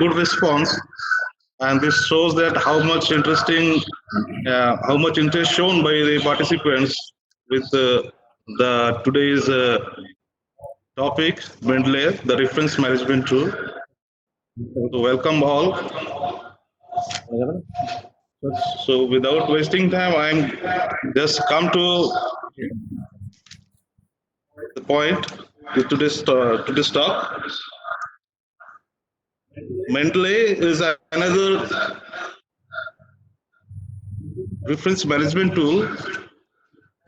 good response, and this shows that how much interest shown by the participants with the today's topic, Mendeley, the reference management tool. So welcome all. So without wasting time, I'm just come to the point with today's talk. Mendeley is another reference management tool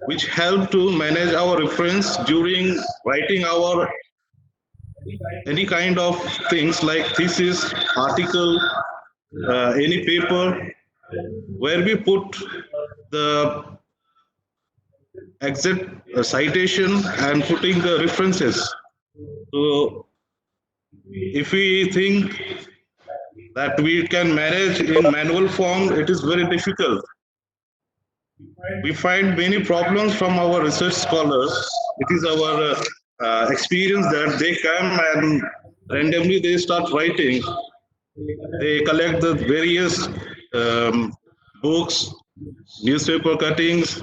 which help to manage our reference during writing our any kind of things like thesis, article, any paper, where we put the exact citation and putting the references. So if we think that we can manage in manual form, it is very difficult. We find many problems from our research scholars. It is our experience that they come and randomly they start writing. They collect the various books, newspaper cuttings,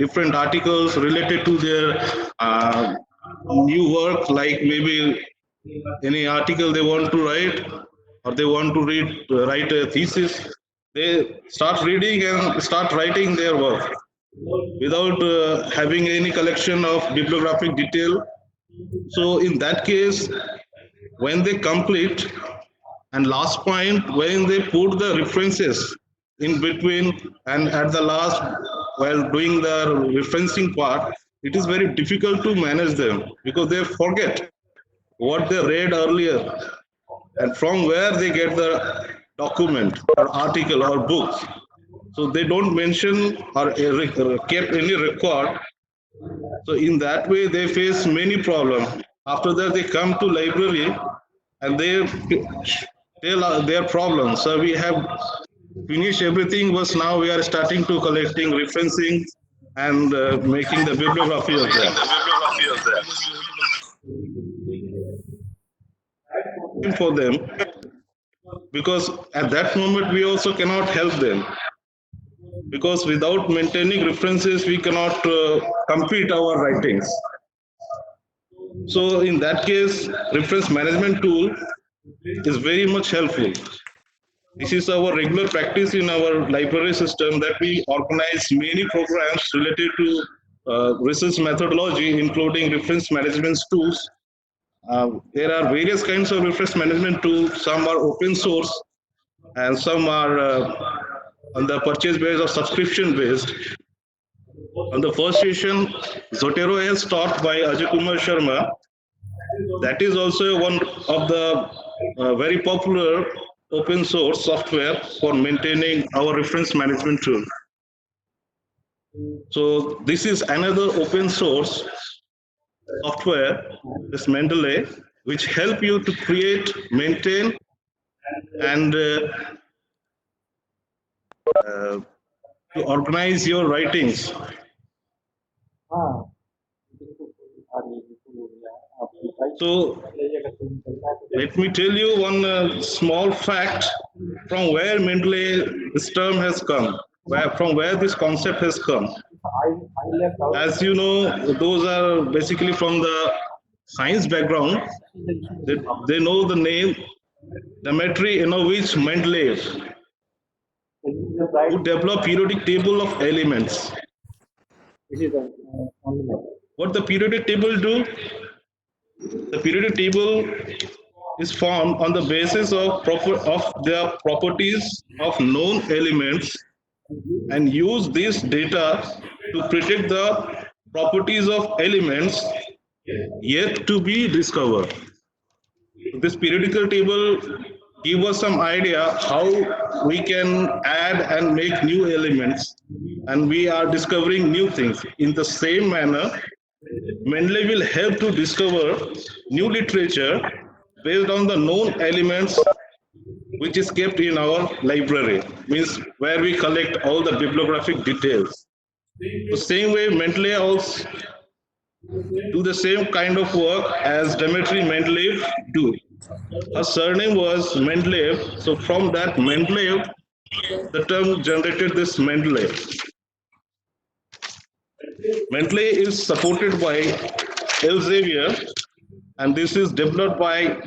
different articles related to their new work, like maybe any article they want to write or they want to write a thesis. They start reading and start writing their work without having any collection of bibliographic detail. So in that case, when they complete, and last point, when they put the references in between and at the last, while doing the referencing part, it is very difficult to manage them because they forget what they read earlier and from where they get the document or article or book. So they don't mention or kept any record. So in that way, they face many problems. After that, they come to library and they tell their problems. So we have finished everything, but now we are starting to collecting, referencing, and making the bibliography of that. For them, because at that moment we also cannot help them, because without maintaining references we cannot complete our writings. So in that case, reference management tool is very much helpful. This is our regular practice in our library system, that we organize many programs related to research methodology, including reference management tools. There are various kinds of reference management tools. Some are open source and some are on the purchase based or subscription based. On the first session, Zotero is taught by Ajay Kumar Sharma. That is also one of the very popular open source software for maintaining our reference management tool. So this is another open source software, this Mendeley, which help you to create, maintain, and to organize your writings. So let me tell you one small fact from where Mendeley this term has come, from where this concept has come. As you know, those are basically from the science background. They know the name Dmitry Ivanovich Mendeleev, who developed periodic table of elements. What the periodic table do? The periodic table is formed on the basis of the properties of known elements and use this data to predict the properties of elements yet to be discovered. This periodical table give us some idea how we can add and make new elements, and we are discovering new things. In the same manner, Mendeley will help to discover new literature based on the known elements which is kept in our library, means where we collect all the bibliographic details. The same way, Mendeley also do the same kind of work as Dmitry Mendeleev do. Her surname was Mendeleev. So from that Mendeleev, the term generated this Mendeley. Mendeley is supported by Elsevier, and this is developed by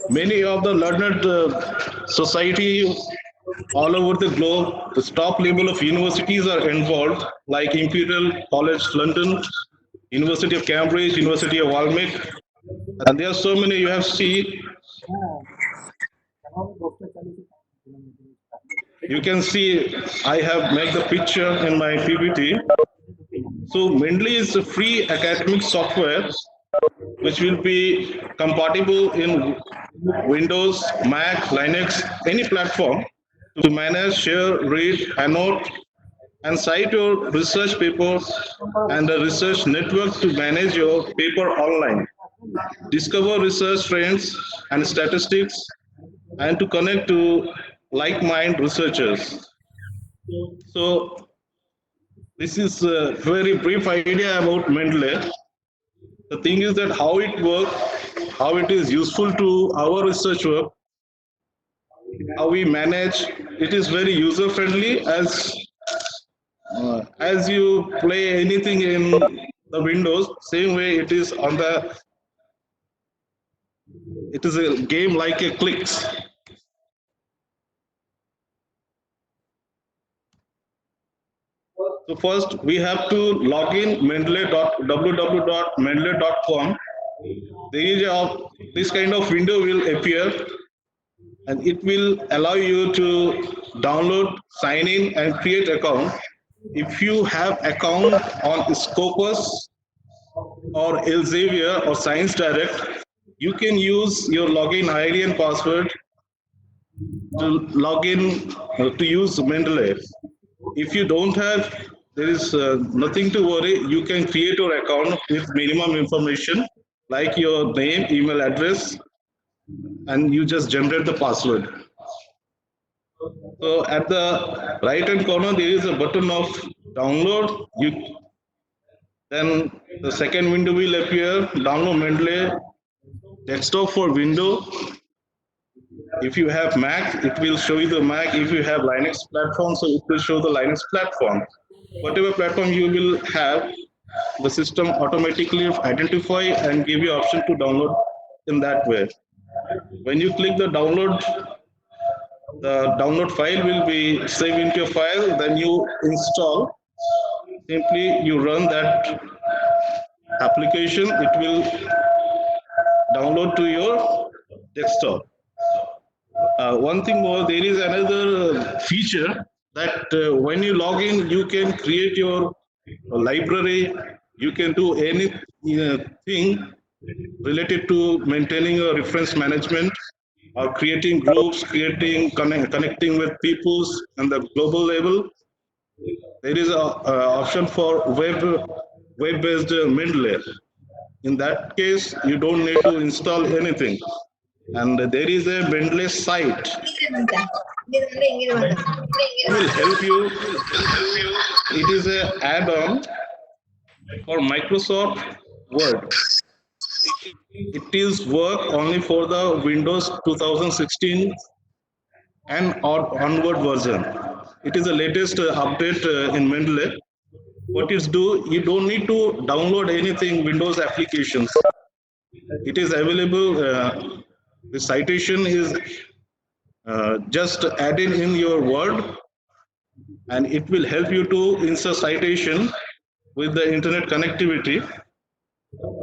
many of the learned society all over the globe. The top level of universities are involved, like Imperial College London, University of Cambridge, University of Walmart, and there are so many you have seen. You can see I have made the picture in my PPT. So Mendeley is a free academic software which will be compatible in Windows, Mac, Linux, any platform to manage, share, read, annotate, and cite your research papers and a research network to manage your paper online, discover research trends and statistics, and to connect to like-minded researchers. So this is a very brief idea about Mendeley. The thing is that how it works, how it is useful to our research work, how we manage. It is very user friendly as you play anything in the Windows, same way it is on the. It is a game like a clicks. So first we have to log in www.mendeley.com. There is this kind of window will appear, and it will allow you to download, sign in, and create account. If you have account on Scopus or Elsevier or Science Direct, you can use your login ID and password to log in to use Mendeley. If you don't have, there is nothing to worry. You can create your account with minimum information like your name, email address, and you just generate the password. So at the right hand corner, there is a button of download. Then the second window will appear, download Mendeley, desktop for window. If you have Mac, it will show you the Mac. If you have Linux platform, so it will show the Linux platform. Whatever platform you will have, the system automatically identify and give you option to download in that way. When you click the download file will be saved into a file, then you install. Simply you run that application, it will download to your desktop. One thing more, there is another feature that when you log in, you can create your library. You can do anything related to maintaining a reference management or creating groups, connecting with peoples on the global level. There is a option for web-based Mendeley. In that case, you don't need to install anything. And there is a Mendeley site. It will help you. It is an add-on for Microsoft Word. It is work only for the Windows 2016 and or onward version. It is the latest update in Mendeley. What is do? You don't need to download anything Windows applications. It is available. The citation is just added in your Word, and it will help you to insert citation with the internet connectivity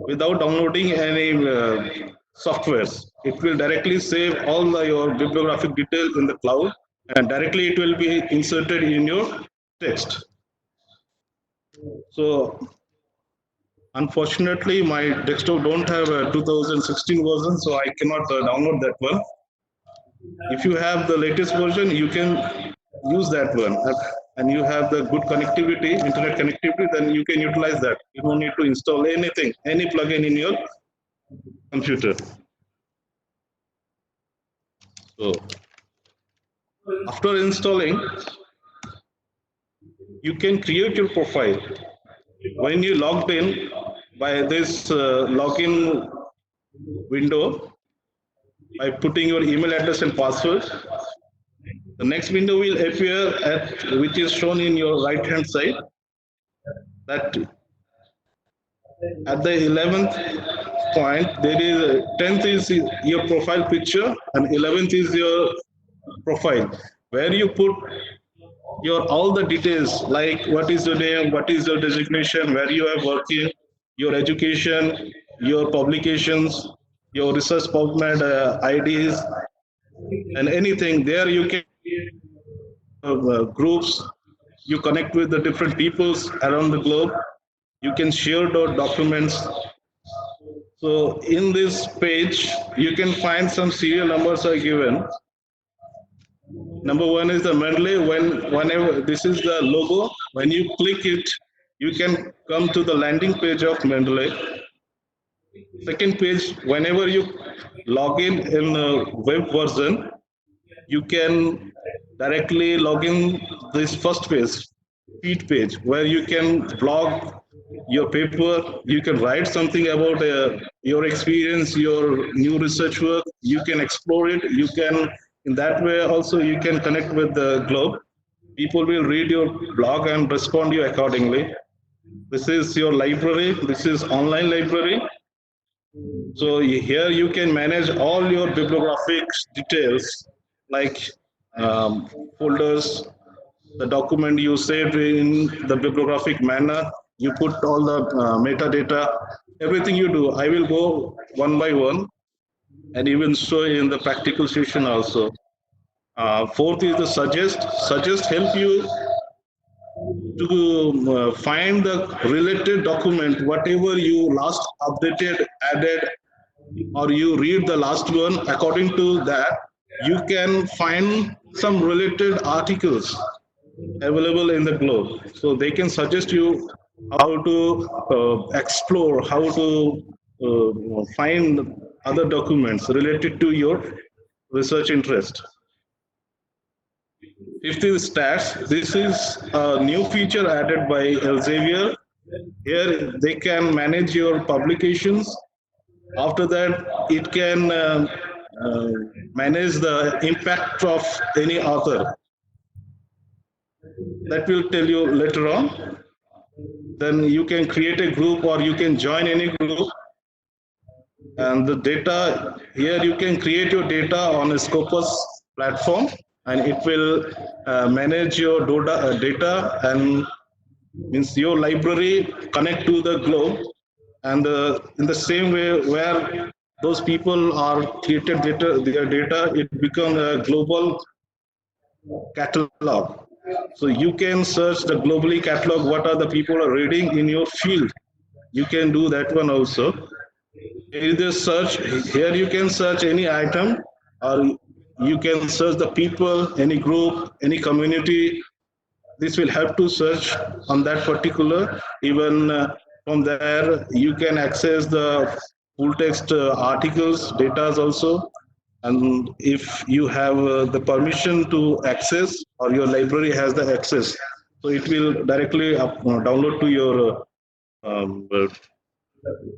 without downloading any softwares. It will directly save all your bibliographic details in the cloud, and directly it will be inserted in your text. So unfortunately, my desktop don't have a 2016 version, so I cannot download that one. If you have the latest version, you can use that one, and you have the good connectivity, internet connectivity, then you can utilize that. You don't need to install anything, any plugin in your computer. So after installing, you can create your profile. When you logged in, by this login window, by putting your email address and password. The next window will appear at which is shown in your right hand side. That at the 11th point, there is 10th is your profile picture and 11th is your profile, where you put your all the details like what is your name, what is your designation, where you are working, your education, your publications, your research PubMed IDs, and anything. There you can groups, you connect with the different peoples around the globe. You can share the documents. So in this page, you can find some serial numbers are given. Number one is the Mendeley. Whenever this is the logo, when you click it, you can come to the landing page of Mendeley. Second page, whenever you log in a web version, you can directly log in this first page, feed page, where you can blog your paper, you can write something about your experience, your new research work, you can explore it, you can, in that way also you can connect with the globe. People will read your blog and respond you accordingly. This is your library, this is online library. So here you can manage all your bibliographic details like folders, the document you saved in the bibliographic manner, you put all the metadata, everything you do. I will go one by one and even show in the practical session also. Fourth is the suggest. Suggest help you to find the related document, whatever you last updated, added, or you read the last one. According to that, you can find some related articles available in the globe. So they can suggest you how to explore, how to find other documents related to your research interest. Fifth is stats. This is a new feature added by Elsevier. Here they can manage your publications. After that, it can manage the impact of any author. That will tell you later on. Then you can create a group or you can join any group. And the data, here you can create your data on a Scopus platform and it will manage your data and means your library connect to the globe. And in the same way where those people are created their data, it becomes a global catalog. So you can search the globally catalog, what are the people are reading in your field. You can do that one also. Either search, here you can search any item or you can search the people, any group, any community. This will help to search on that particular. Even from there, you can access the full text articles, data also. And if you have the permission to access or your library has the access, so it will directly download to your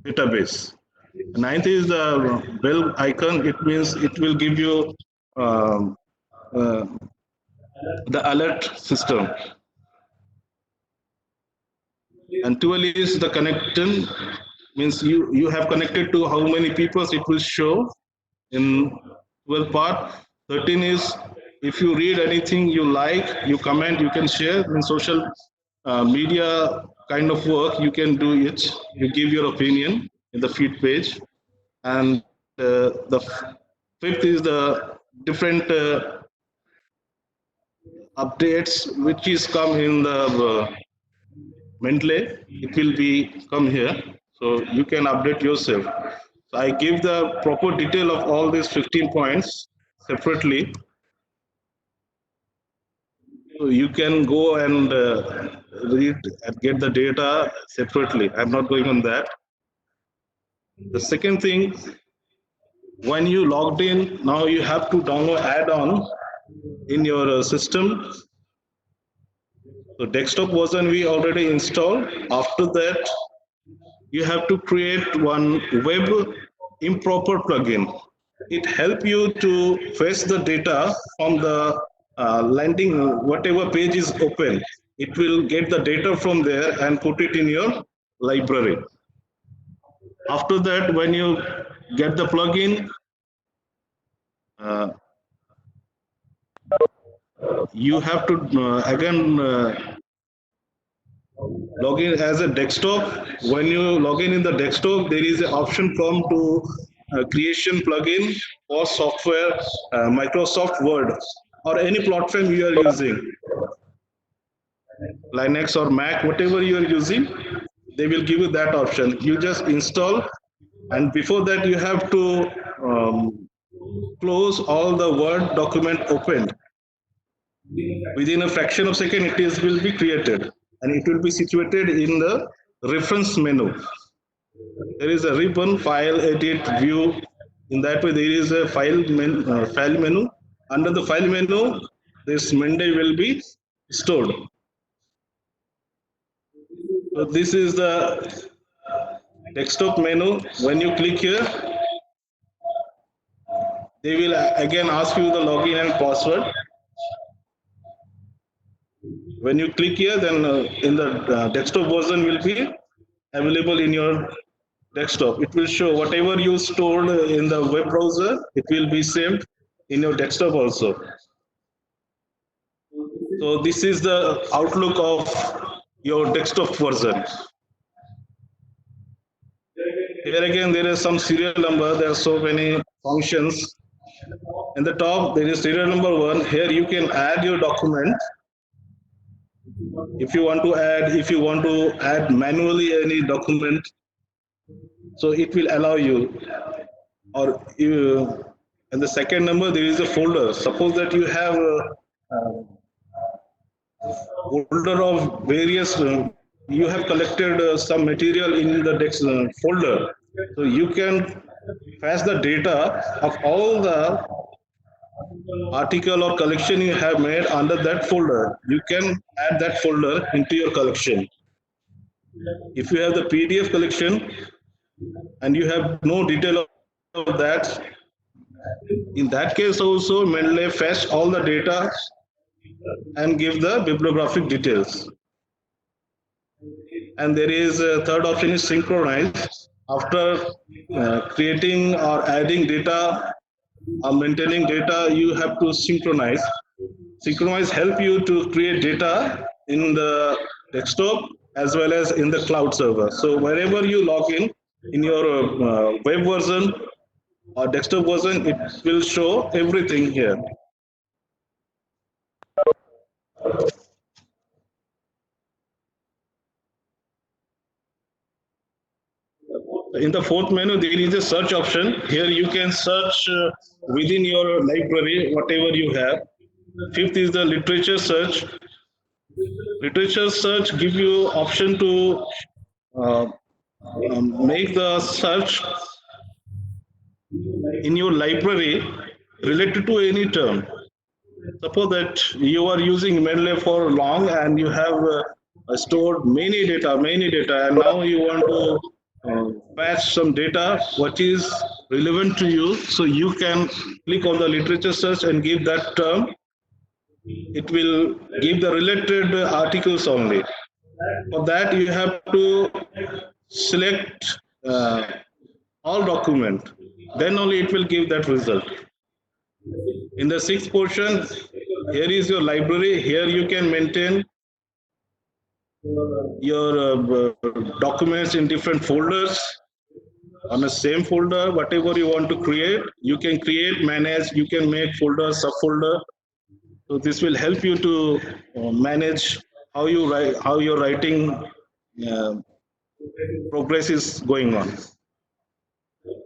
database. Ninth is the bell icon. It means it will give you um, uh, the alert system. And 12 is the connection, means you have connected to how many people it will show in 12 part. 13 is if you read anything you like, you comment, you can share in social media kind of work, you can do it. You give your opinion in the feed page. And the fifth is the different updates which is come in the Mendeley. It will be come here, so you can update yourself. So I give the proper detail of all these 15 points separately. So you can go and read and get the data separately. I'm not going on that. The second thing, when you logged in, now you have to download add-on in your system. So desktop version we already installed. After that, you have to create one web improper plugin. It help you to fetch the data from the landing, whatever page is open. It will get the data from there and put it in your library. After that, when you get the plugin, uh, you have to again log in as a desktop. When you log in the desktop, there is an option come to creation plugin or software, Microsoft Word or any platform you are using, Linux or Mac, whatever you are using, they will give you that option. You just install, and before that you have to um, close all the Word document opened. Within a fraction of a second, it is will be created, and it will be situated in the reference menu. There is a ribbon, file, edit, view. In that way, there is a file menu. Under the file menu, this Menday will be stored. So this is the desktop menu. When you click here, they will again ask you the login and password. When you click here, then in the desktop version will be available in your desktop. It will show whatever you stored in the web browser, it will be saved in your desktop also. So this is the outlook of your desktop version. Here again, there is some serial number. There are so many functions. In the top, there is serial number 1. Here you can add your document. If you want to add manually any document, so it will allow you. Or you, and the second number, there is a folder. Suppose that you have a folder of various, you have collected some material in the folder. So you can fetch the data of all the article or collection you have made under that folder. You can add that folder into your collection. If you have the PDF collection and you have no detail of that, in that case also Mendeley fetch all the data and give the bibliographic details. And there is a third option is synchronize. After creating or adding data or maintaining data, you have to synchronize. Synchronize help you to create data in the desktop as well as in the cloud server. So wherever you log in your web version or desktop version, it will show everything here. In the fourth menu, there is a search option. Here you can search within your library whatever you have. Fifth is the literature search. Literature search give you option to uh, make the search in your library related to any term. Suppose that you are using Mendeley for long and you have stored many data, and now you want to patch some data which is relevant to you. So you can click on the literature search and give that term. It will give the related articles only. For that, you have to select all document. Then only it will give that result. In the sixth portion, here is your library. Here you can maintain your documents in different folders. On the same folder, whatever you want to create, you can create, manage, you can make folder, subfolder. So this will help you to manage how you write, how your writing progress is going on.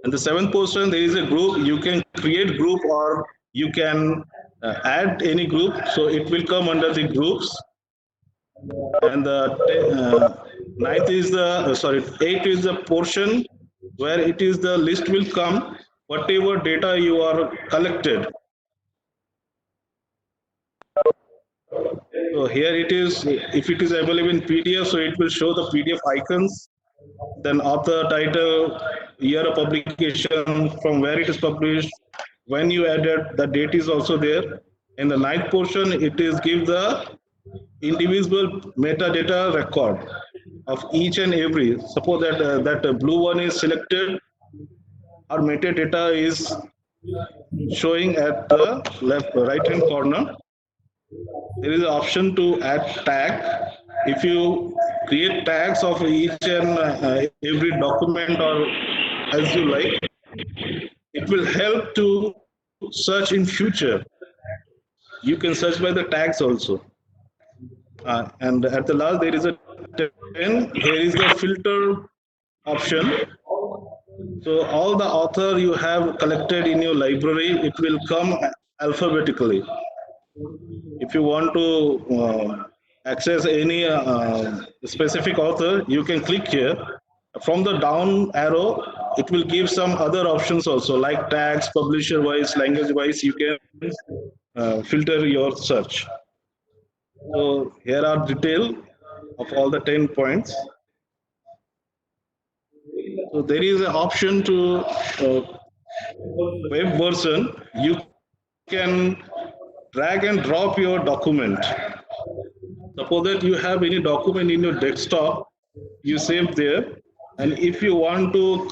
And the seventh portion, there is a group. You can create group or you can add any group. So it will come under the groups. And the ninth is the eighth is the portion where it is the list will come whatever data you are collected. So here it is, if it is available in PDF, so it will show the PDF icons. then author, title, year of publication, from where it is published, when you added, the date is also there. In the ninth portion, it is give the individual metadata record of each and every. Suppose that blue one is selected, our metadata is showing at the left right hand corner. There is an option to add tag. If you create tags of each and every document or as you like, it will help to search in future. You can search by the tags also. And at the last, there is a 10. Here is the filter option. So all the author you have collected in your library, it will come alphabetically. If you want to access any specific author, you can click here. From the down arrow, it will give some other options also, like tags, publisher wise, language wise. You can filter your search. So here are detail of all the 10 points. So there is an option to web version. You can drag and drop your document. Suppose that you have any document in your desktop, you save there, and if you want to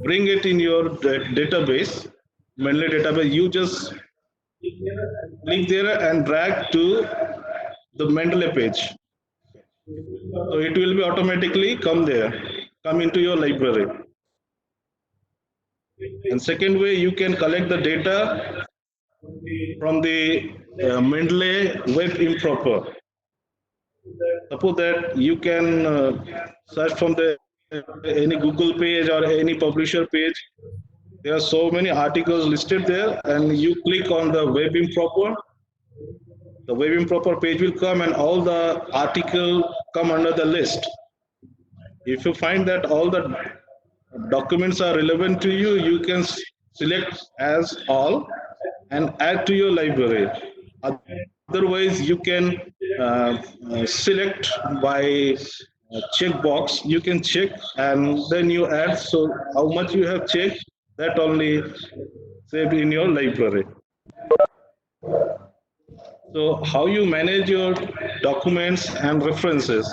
bring it in your database, Mendeley database, you just click there and drag to the Mendeley page. So it will be automatically come there, come into your library. And second way, you can collect the data from the Mendeley web improper. Suppose that you can search from the any Google page or any publisher page. There are so many articles listed there, and you click on the web improper. The web improper page will come, and all the article come under the list. If you find that all the documents are relevant to you, you can select as all and add to your library. Otherwise, you can select by checkbox. You can check and then you add. So how much you have checked, that only saved in your library. So how you manage your documents and references.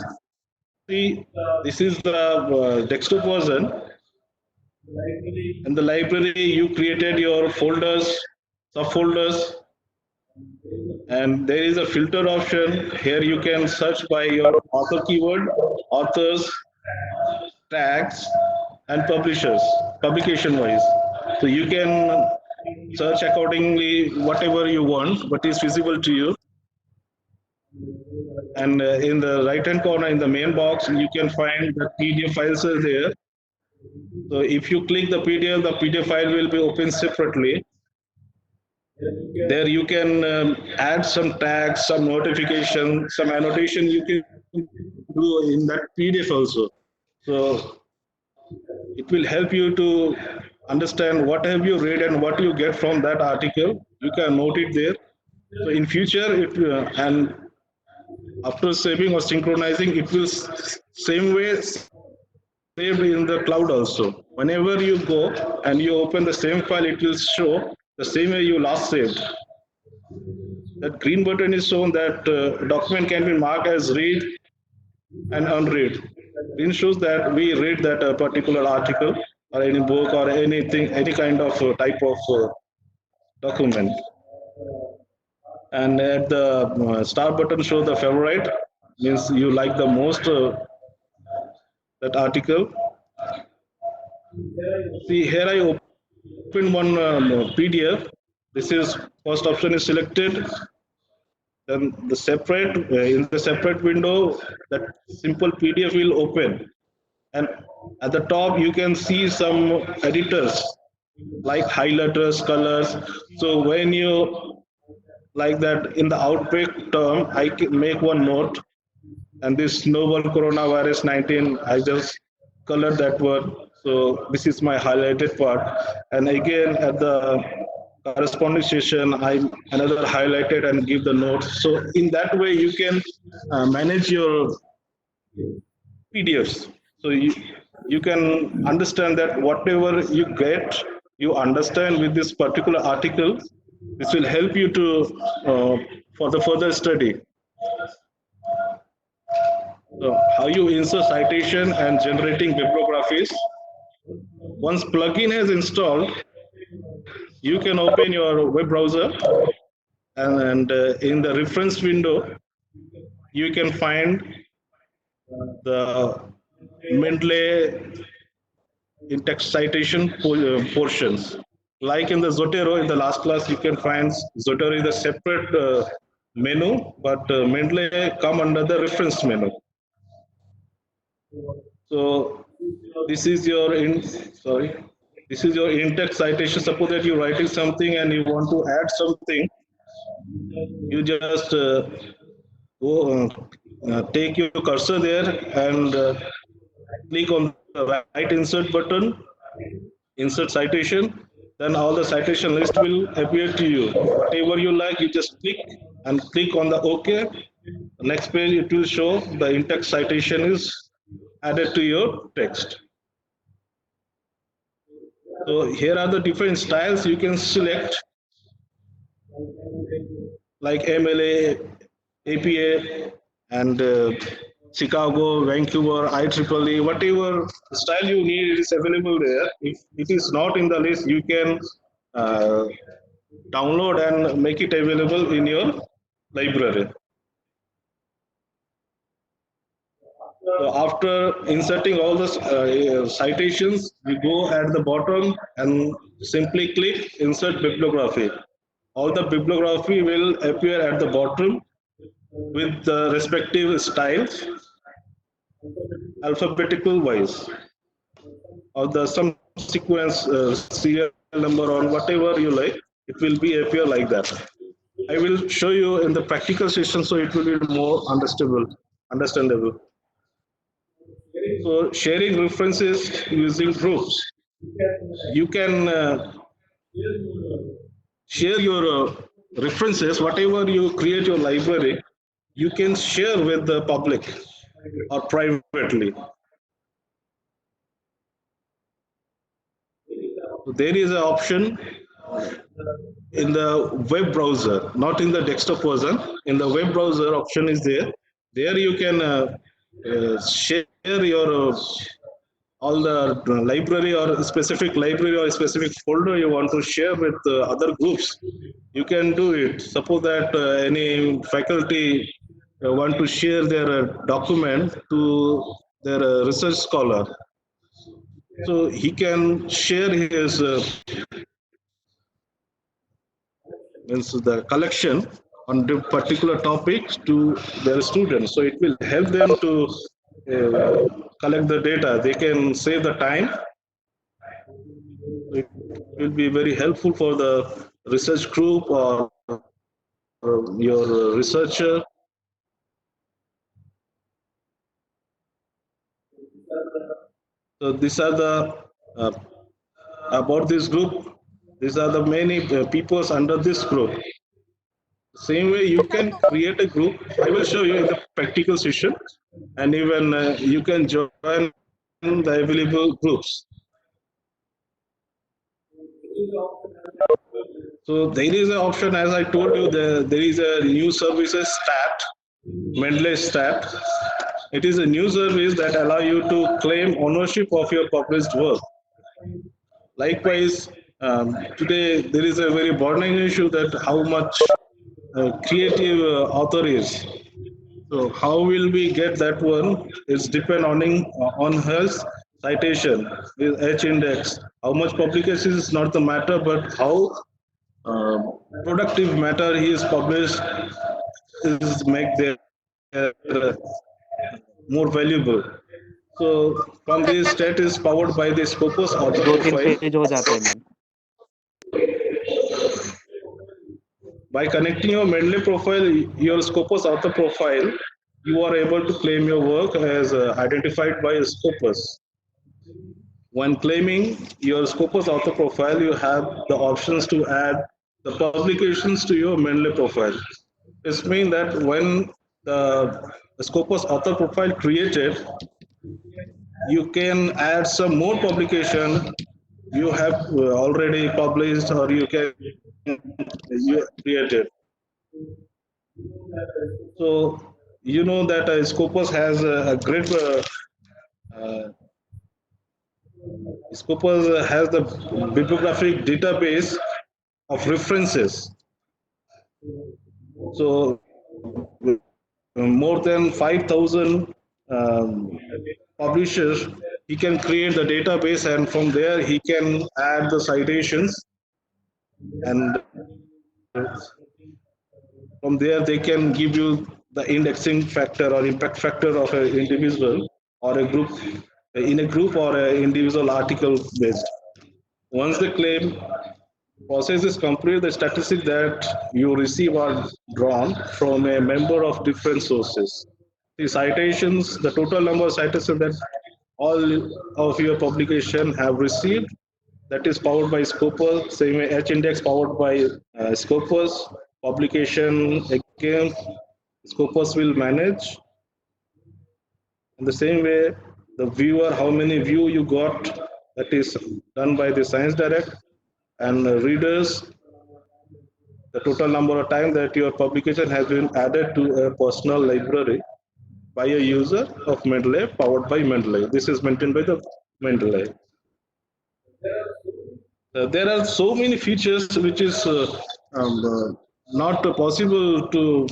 See, this is the desktop version. In the library, you created your folders, subfolders, and there is a filter option. Here you can search by your author keyword, authors, tags, and publishers, publication wise. So you can search accordingly whatever you want, what is feasible to you. And in the right hand corner in the main box, you can find the PDF files are there. So if you click the PDF file will be opened separately. There you can add some tags, some notification, some annotation you can do in that PDF also. So it will help you to understand what have you read and what you get from that article. You can note it there. So in future, and after saving or synchronizing, it will same way saved in the cloud also. Whenever you go and you open the same file, it will show the same way you last saved. That green button is shown that document can be marked as read and unread. Green shows that we read that particular article or any book or anything, any kind of type of document. And at the star button show the favorite, means you like the most that article. See here I open one PDF. This is first option is selected. Then the separate in the separate window that simple PDF will open, and at the top you can see some editors like highlighters, colors. So when you like that in the outbreak term, I can make one note, and this novel coronavirus 19, I just colored that word. So this is my highlighted part, and again at the corresponding session, I another highlighted and give the notes. So in that way, you can manage your PDFs. So you can understand that whatever you get, you understand with this particular article. This will help you to for the further study. So how you insert citation and generating bibliographies. Once plugin is installed, you can open your web browser and in the reference window, you can find the Mendeley in-text citation portions. Like in the Zotero, in the last class, you can find Zotero is a separate menu, but Mendeley come under the reference menu. So this is your this is your in-text citation. Suppose that you're writing something and you want to add something, you just go take your cursor there and click on the right insert button, insert citation, then all the citation list will appear to you. Whatever you like, you just click and click on the OK. The next page, it will show the in-text citation is added to your text. So here are the different styles you can select, like MLA, APA, and Chicago, Vancouver, IEEE, whatever style you need, it is available there. If it is not in the list, you can download and make it available in your library. So after inserting all the citations, you go at the bottom and simply click Insert Bibliography. All the bibliography will appear at the bottom with the respective styles, alphabetical wise, or the some sequence serial number or whatever you like. It will be appear like that. I will show you in the practical session, so it will be more understandable. So sharing references using groups. You can share your references, whatever you create your library, you can share with the public or privately. So there is an option in the web browser, not in the desktop version. In the web browser, option is there. There you can share your all the library or specific library or specific folder you want to share with other groups. You can do it. Suppose that any faculty want to share their document to their research scholar. So he can share his means the collection on the particular topics to their students. So it will help them to collect the data. They can save the time. It will be very helpful for the research group or your researcher. So these are the about this group. These are the many peoples under this group. Same way you can create a group. I will show you in the practical session, and even you can join the available groups. So there is an option, as I told you, there is a new services stat, Mendeley stat. It is a new service that allow you to claim ownership of your published work. Likewise, today there is a very burning issue that how much creative author is. So how will we get that one? It's depend on his citation, with H index. How much publication is not the matter, but how productive matter he is published is make their more valuable. So from this stat is powered by the Scopus author दो तीन profile. Page हो जाते हैं ma'am. By connecting your Mendeley profile, your Scopus author profile, you are able to claim your work as identified by Scopus. When claiming your Scopus author profile, you have the options to add the publications to your Mendeley profile. This means that when the Scopus author profile created, you can add some more publication you have already published, or you created. So you know that Scopus has a great uh, Scopus has the bibliographic database of references. So more than 5,000 publishers, he can create the database, and from there he can add the citations, and from there they can give you the indexing factor or impact factor of an individual or a group, in a group or an individual article based. Once the claim process is complete, the statistics that you receive are drawn from a member of different sources. The citations, the total number of citations that all of your publication have received, that is powered by Scopus. Same way H-index powered by Scopus. Publication again, Scopus will manage. In the same way, the viewer, how many view you got, that is done by the Science Direct, and readers, the total number of time that your publication has been added to a personal library by a user of Mendeley, powered by Mendeley. This is maintained by the Mendeley. There are so many features which is not possible to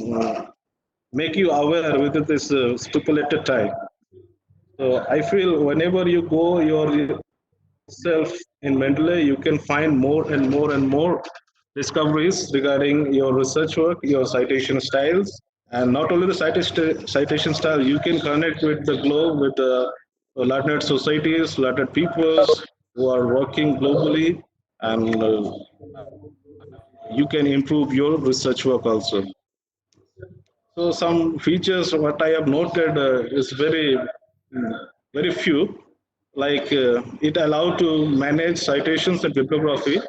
make you aware within this stipulated time. So I feel whenever you go yourself in Mendeley, you can find more and more and more discoveries regarding your research work, your citation styles, and not only the citation style, you can connect with the globe, with the Latinate societies, Latinate peoples who are working globally, and you can improve your research work also. So some features what I have noted is very few. Like it allowed to manage citations and bibliography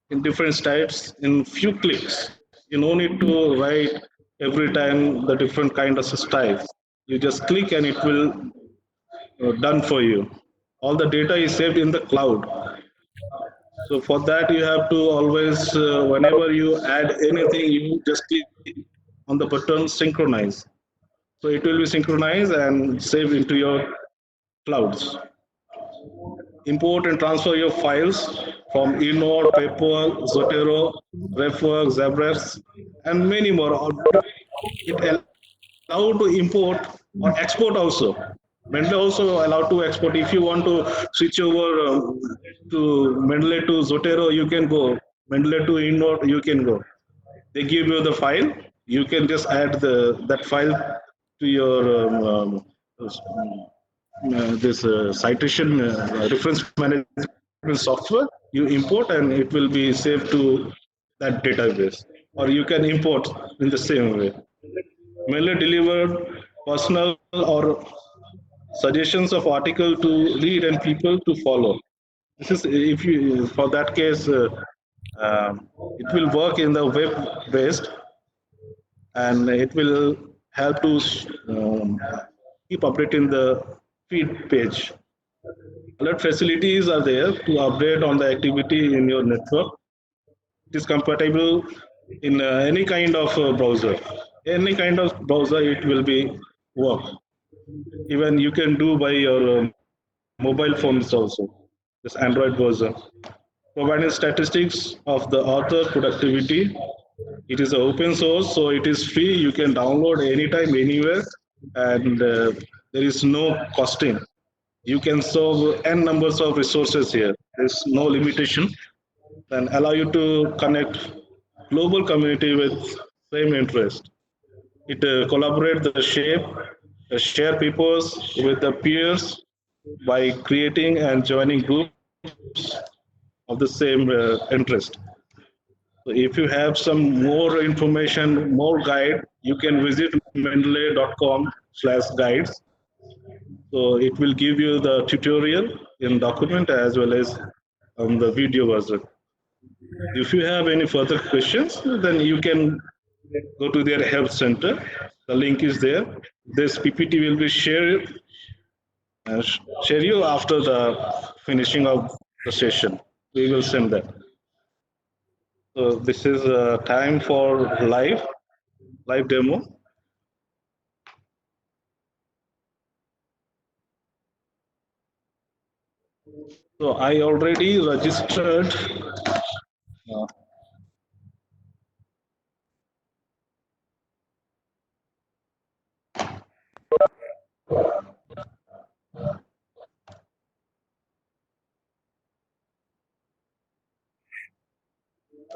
in different styles in few clicks. You no need to write every time the different kind of styles. You just click and it will done for you. All the data is saved in the cloud. So for that you have to always, whenever you add anything, you just click on the button synchronize. So it will be synchronized and saved into your clouds. Import and transfer your files from Inode, Paperwork, Zotero, RefWorks, ZBrush, and many more. It allowed to import or export also. Mendeley also allowed to export. If you want to switch over to Mendeley to Zotero, you can go. Mendeley to Inode, you can go. They give you the file. You can just add that file to your this citation reference management software. You import and it will be saved to that database, or you can import in the same way. Mainly delivered personal or suggestions of article to read and people to follow. This is, if you, for that case, it will work in the web based, and it will help to keep updating the feed page. Alert facilities are there to update on the activity in your network. It is compatible in any kind of browser. Any kind of browser, it will be work. Even you can do by your mobile phones also. This Android version. Providing statistics of the author productivity. It is open source, so it is free. You can download anytime, anywhere, and there is no costing. You can solve n numbers of resources here. There's no limitation, and allow you to connect global community with same interest. It collaborate the share papers with the peers by creating and joining groups of the same interest. So if you have some more information, more guide, you can visit mendeley.com/guides. So it will give you the tutorial in document as well as on the video version. If you have any further questions, then you can go to their help center. The link is there. This PPT will be shared share you after the finishing of the session. We will send that. So this is time for live demo. So I already registered. uh,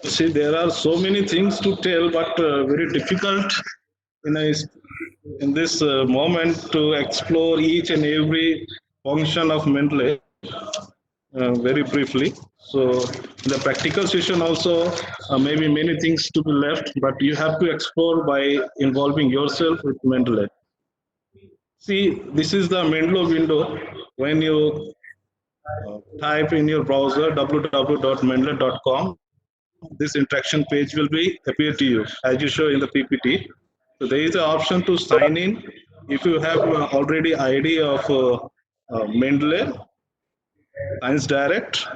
See, there are so many things to tell, but very difficult in a, in this moment to explore each and every function of Mendeley very briefly. So the practical session also maybe many things to be left, but you have to explore by involving yourself with Mendeley. See, this is the Mendeley window. When you type in your browser www.mendeley.com, this interaction page will be appear to you as you show in the PPT. So there is an option to sign in. If you have already ID of Mendeley, Science Direct,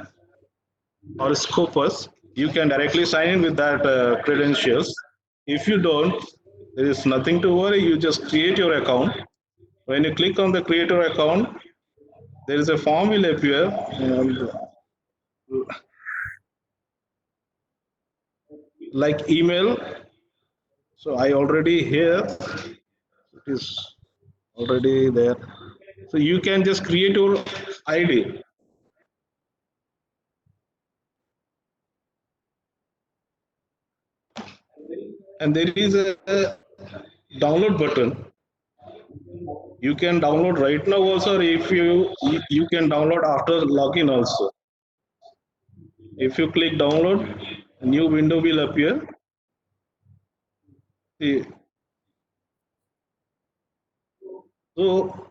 or Scopus, you can directly sign in with that credentials. If you don't, there is nothing to worry. You just create your account. When you click on the creator account, there is a form will appear, and like email. So I already here. It is already there. So you can just create your ID, and there is a download button. You can download right now also, or if you can download after login also. If you click download, a new window will appear. See, so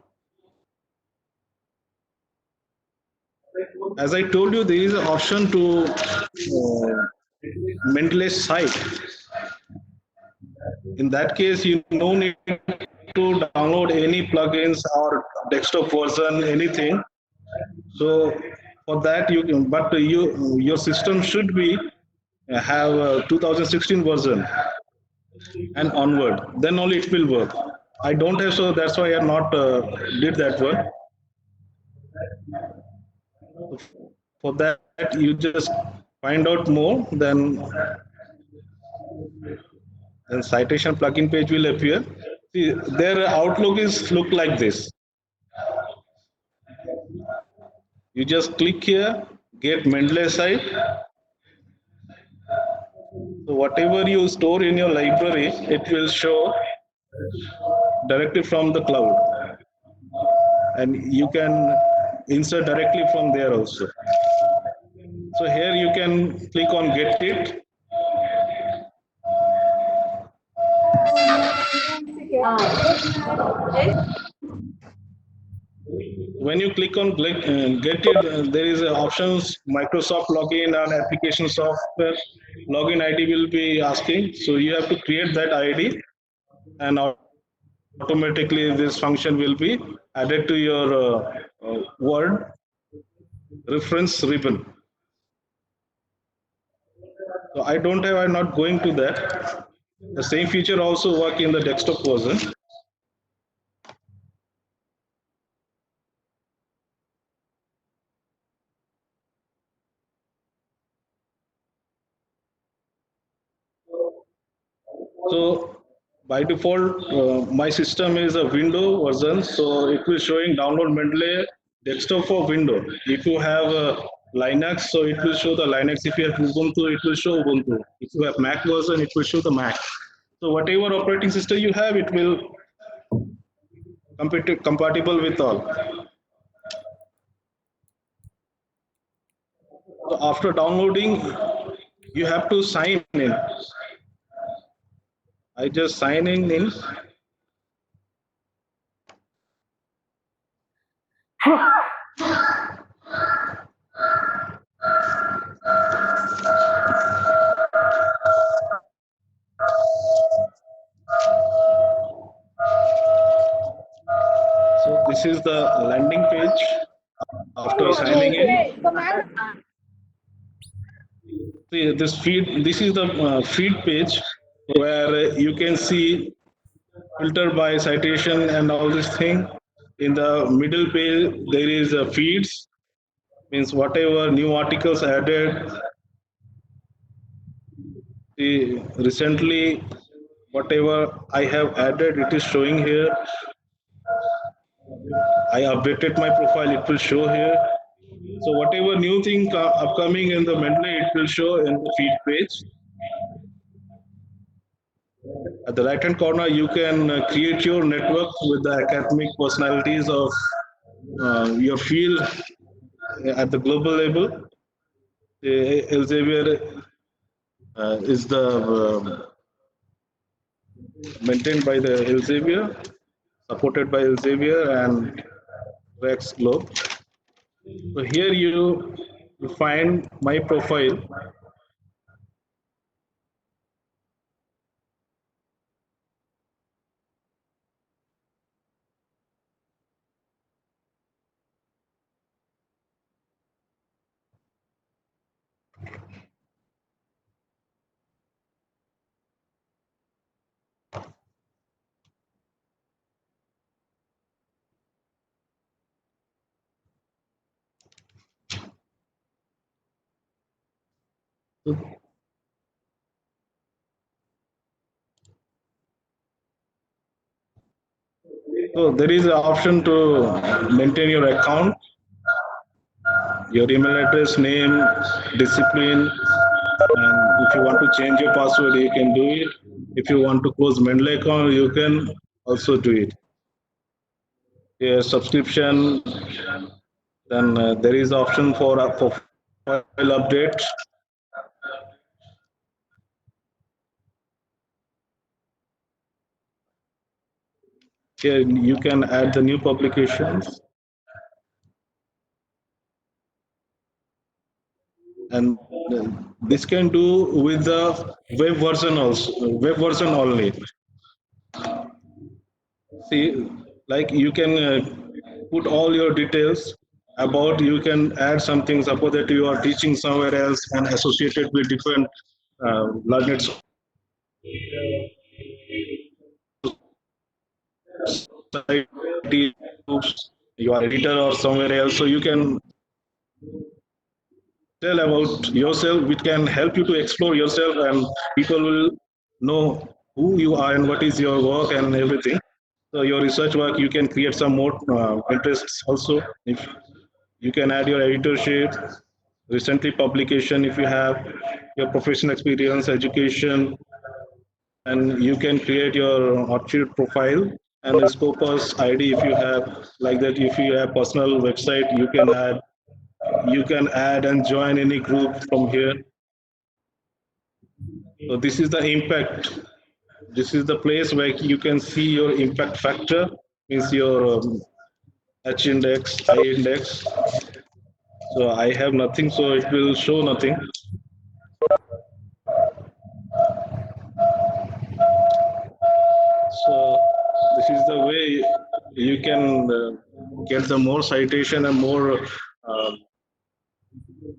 as I told you, there is an option to Mendeley site. In that case, you no need to download any plugins or desktop version, anything. So for that you can, but your system should be have a 2016 version and onward. Then only it will work. I don't have, so that's why I not did that one. For that, you just find out more. Then citation plugin page will appear. See, their outlook is look like this. You just click here, get Mendeley site. So whatever you store in your library, it will show directly from the cloud, and you can insert directly from there also. So here you can click on get it. When you click on get it, there is options Microsoft login and application software login ID will be asking. So you have to create that ID, and automatically this function will be added to your Word reference ribbon. So I don't have, I'm not going to that. The same feature also work in the desktop version. So by default, my system is a window version, so it will showing download Mendeley desktop for window. If you have Linux, so it will show the Linux. If you have Ubuntu, it will show Ubuntu. If you have Mac version, it will show the Mac. So whatever operating system you have, it will compatible with all. So after downloading, you have to sign in. I just signing in. So this is the landing page be signing in. See, this feed. This is the feed page where you can see filter by citation and all this thing. In the middle page, there is a feeds, means whatever new articles added. See, recently, whatever I have added, it is showing here. I updated my profile, it will show here. So whatever new thing upcoming in the Mendeley, it will show in the feed page. At the right hand corner, you can create your network with the academic personalities of your field at the global level. Elsevier is the maintained by the Elsevier, supported by Elsevier and Rex Globe. So here you find my profile. So there is an option to maintain your account, your email address, name, discipline, and if you want to change your password, you can do it. If you want to close Mendeley account, you can also do it. Here, subscription, then there is option for file update. Here you can add the new publications. And this can do with the web version also, web version only. See, like you can put all your details about, you can add something, suppose that you are teaching somewhere else and associated with different learned society groups, you are editor or somewhere else, so you can tell about yourself, which can help you to explore yourself, and people will know who you are and what is your work and everything. So your research work, you can create some more interests also. If you can add your editorship, recently publication, if you have your professional experience, education, and you can create your Orchid profile and the Scopus ID if you have, like that. If you have personal website, you can add and join any group from here. So this is the impact. This is the place where you can see your impact factor, means your H index, I index. So I have nothing, so it will show nothing. So this is the way you can get the more citation and more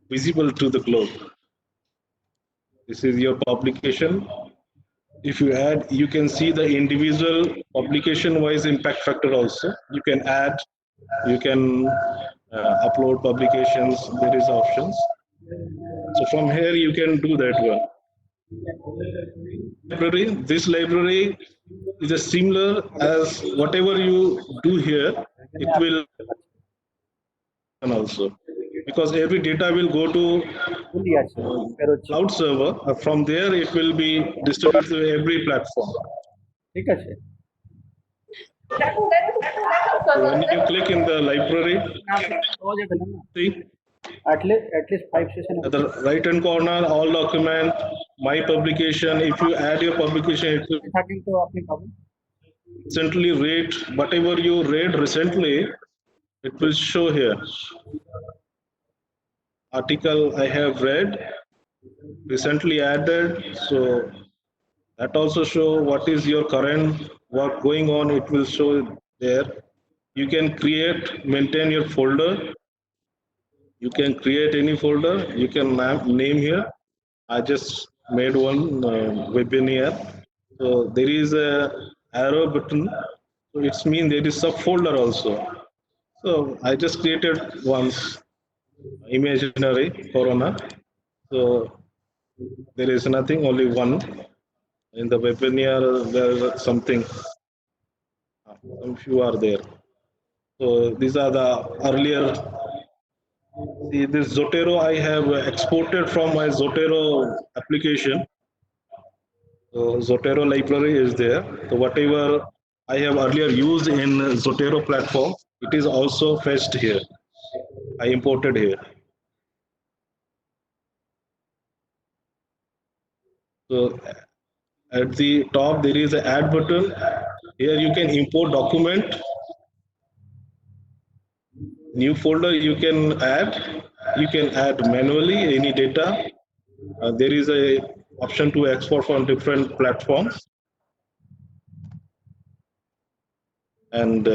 visible to the globe. This is your publication. If you add, you can see the individual publication wise impact factor also. You can add, you can upload publications, there is options. So from here you can do that one. Library, this library is a similar as whatever you do here, it will also, because every data will go to cloud server. From there it will be distributed to every platform. When you click in the library, see, at least 5 sessions. at the right hand corner, all document, my publication. If you add your publication, it will recently read, whatever you read recently, it will show here. Article I have read, recently added, so that also show what is your current work going on, it will show there. You can create, maintain your folder. You can create any folder. You can name here. I just made one webinar. So there is a arrow button. So it's mean there is subfolder also. So I just created one imaginary corona. So there is nothing, only one. In the webinar, there is something. Some few are there. So these are the earlier. See this Zotero I have exported from my Zotero application. So Zotero library is there. So whatever I have earlier used in Zotero platform, it is also fetched here. I imported here. So at the top there is an add button. Here you can import document, new folder you can add. You can add manually any data. There is a option to export from different platforms. And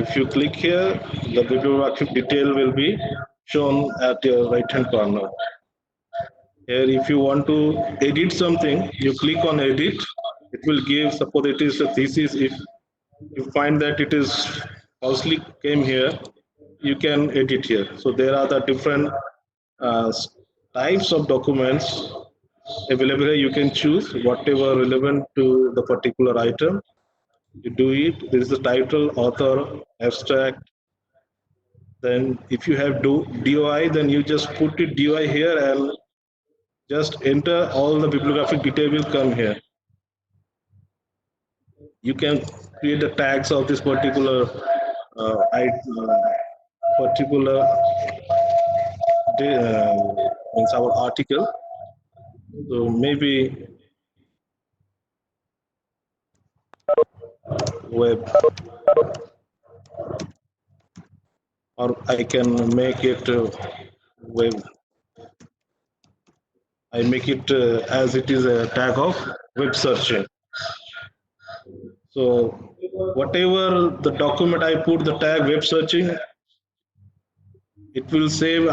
if you click here, the bibliographic detail will be shown at your right hand corner. Here, if you want to edit something, you click on edit. It will give, suppose it is a thesis. If you find that it is falsely came here, you can edit here. So there are the different uh, types of documents available here. You can choose whatever relevant to the particular item. You do it. There is the title, author, abstract. Then if you have DOI, then you just put it DOI here and just enter. All the bibliographic detail will come here. You can create the tags of this particular particular means our article. So maybe web, or I can make it web. I make it as it is a tag of web searching. So whatever the document I put the tag web searching, it will save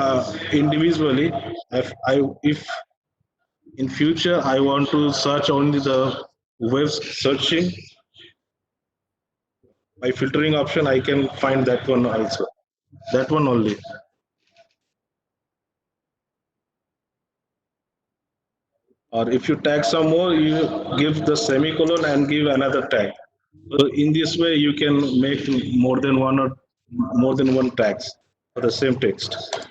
individually. If in future I want to search only the web searching, by filtering option I can find that one also, that one only. Or if you tag some more, you give the semicolon and give another tag. So in this way you can make more than one or more than one tags for the same text.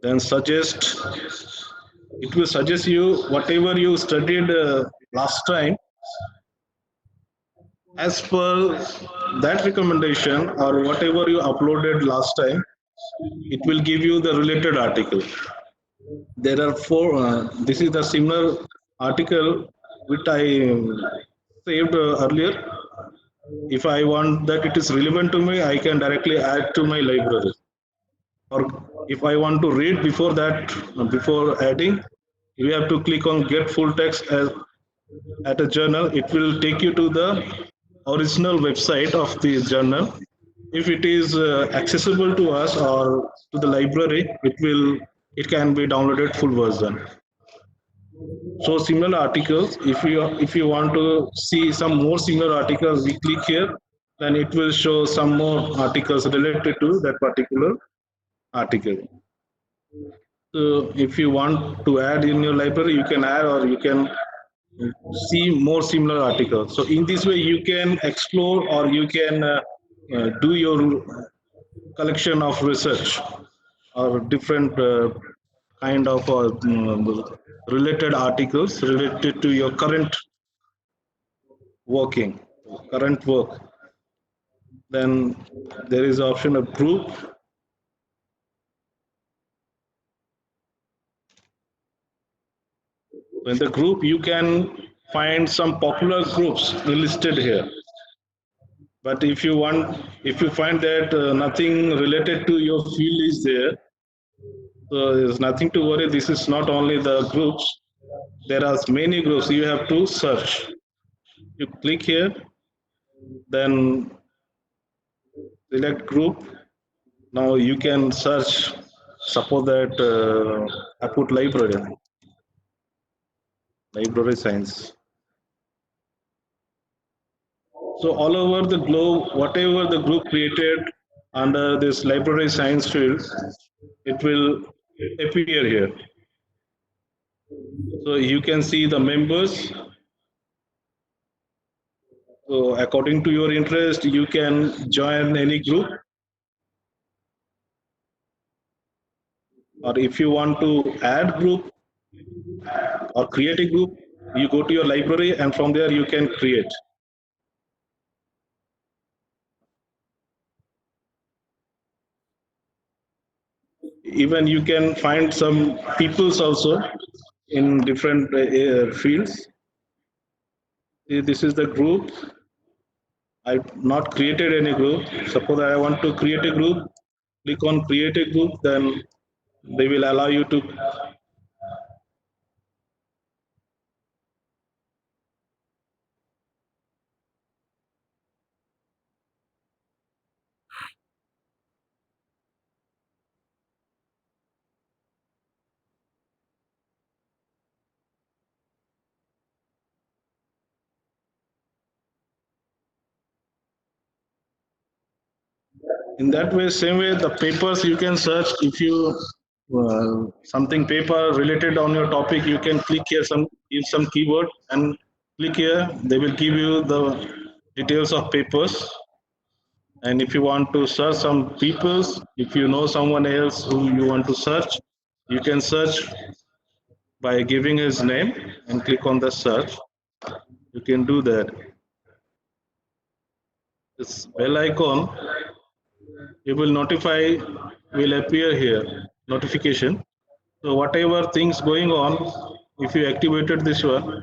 Then suggest, it will suggest you whatever you studied last time. As per that recommendation or whatever you uploaded last time, it will give you the related article. There are four. This is the similar article which I saved earlier. If I want that it is relevant to me, I can directly add to my library. Or if I want to read before that, before adding, you have to click on get full text as at a journal. It will take you to the original website of the journal. If it is accessible to us or to the library, it can be downloaded full version. So similar articles, if you want to see some more similar articles, we click here, then it will show some more articles related to that particular article. So if you want to add in your library, you can add, or you can see more similar articles. So in this way, you can explore, or you can do your collection of research or different kind of related articles related to your current current work. Then there is option of group. In the group, you can find some popular groups listed here. But if you find that nothing related to your field is there, so there's nothing to worry. This is not only the groups. There are many groups. You have to search. You click here, then select group. Now you can search, suppose that I put library science. So all over the globe, whatever the group created under this library science field, it will appear here. So you can see the members. So according to your interest, you can join any group, or if you want to add group or create a group, you go to your library and from there you can create. Even you can find some peoples also in different fields. This is the group. I've not created any group. Suppose I want to create a group, click on create a group, then they will allow you to. In that way, same way, the papers you can search. If you something paper related on your topic, you can click here, some give some keyword and click here. They will give you the details of papers. And if you want to search some peoples, if you know someone else who you want to search, you can search by giving his name and click on the search. You can do that. This bell icon, it will notify, will appear here, notification. So whatever things going on, if you activated this one,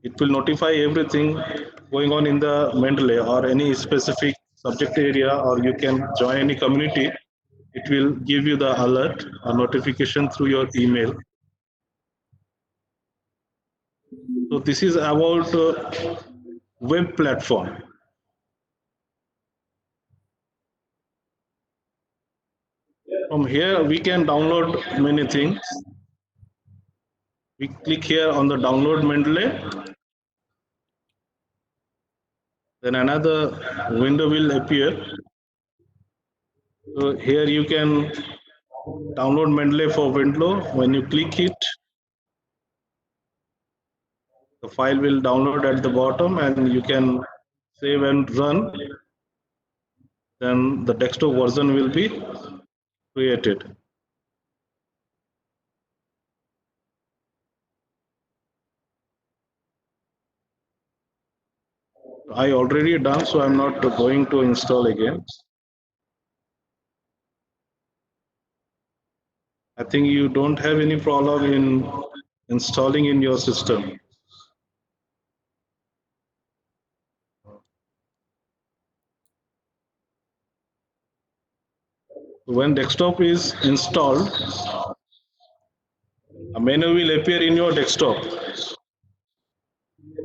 it will notify everything going on in the Mendeley or any specific subject area, or you can join any community. It will give you the alert or notification through your email. So this is about web platform. From here, we can download many things. We click here on the download Mendeley, then another window will appear. So here you can download Mendeley for Windows. When you click it, the file will download at the bottom and you can save and run. Then the desktop version will be created. I already done, so I'm not going to install again. I think you don't have any problem in installing in your system. When desktop is installed, a menu will appear in your desktop.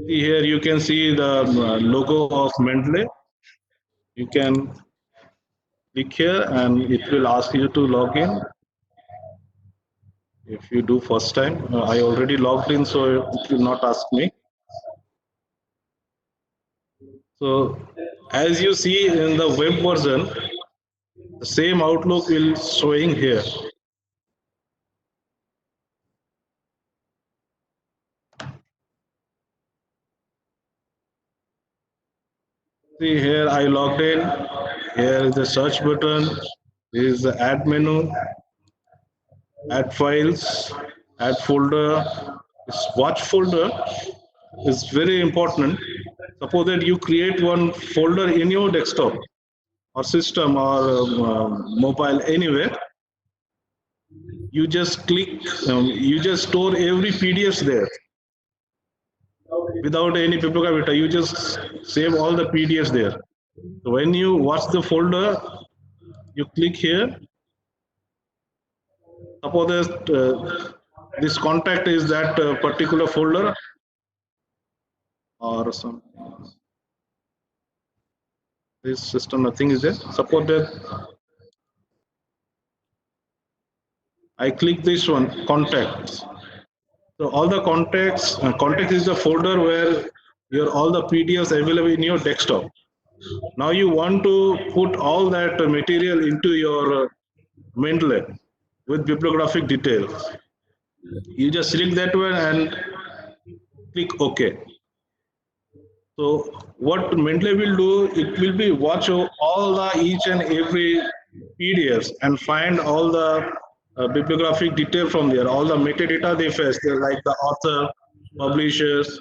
Here you can see the logo of Mendeley. You can click here and it will ask you to log in. If you do first time, I already logged in, so it will not ask me. So as you see in the web version, the same Outlook will showing here. See here, I logged in. Here is the search button. This is the add menu, add files, add folder. This watch folder is very important. Suppose that you create one folder in your desktop or system or mobile anywhere. You just click, you just store every PDFs there without any paper. You just save all the PDFs there. So when you watch the folder, you click here. Suppose that this contact is that particular folder or some this system, nothing is there. Suppose that I click this one, contacts. So all the context is the folder where your all the PDFs available in your desktop. Now you want to put all that material into your Mendeley with bibliographic details. You just select that one and click OK. So what Mendeley will do, it will be watch all the each and every PDFs and find all the bibliographic detail from there, all the metadata they fetch, like the author, publishers,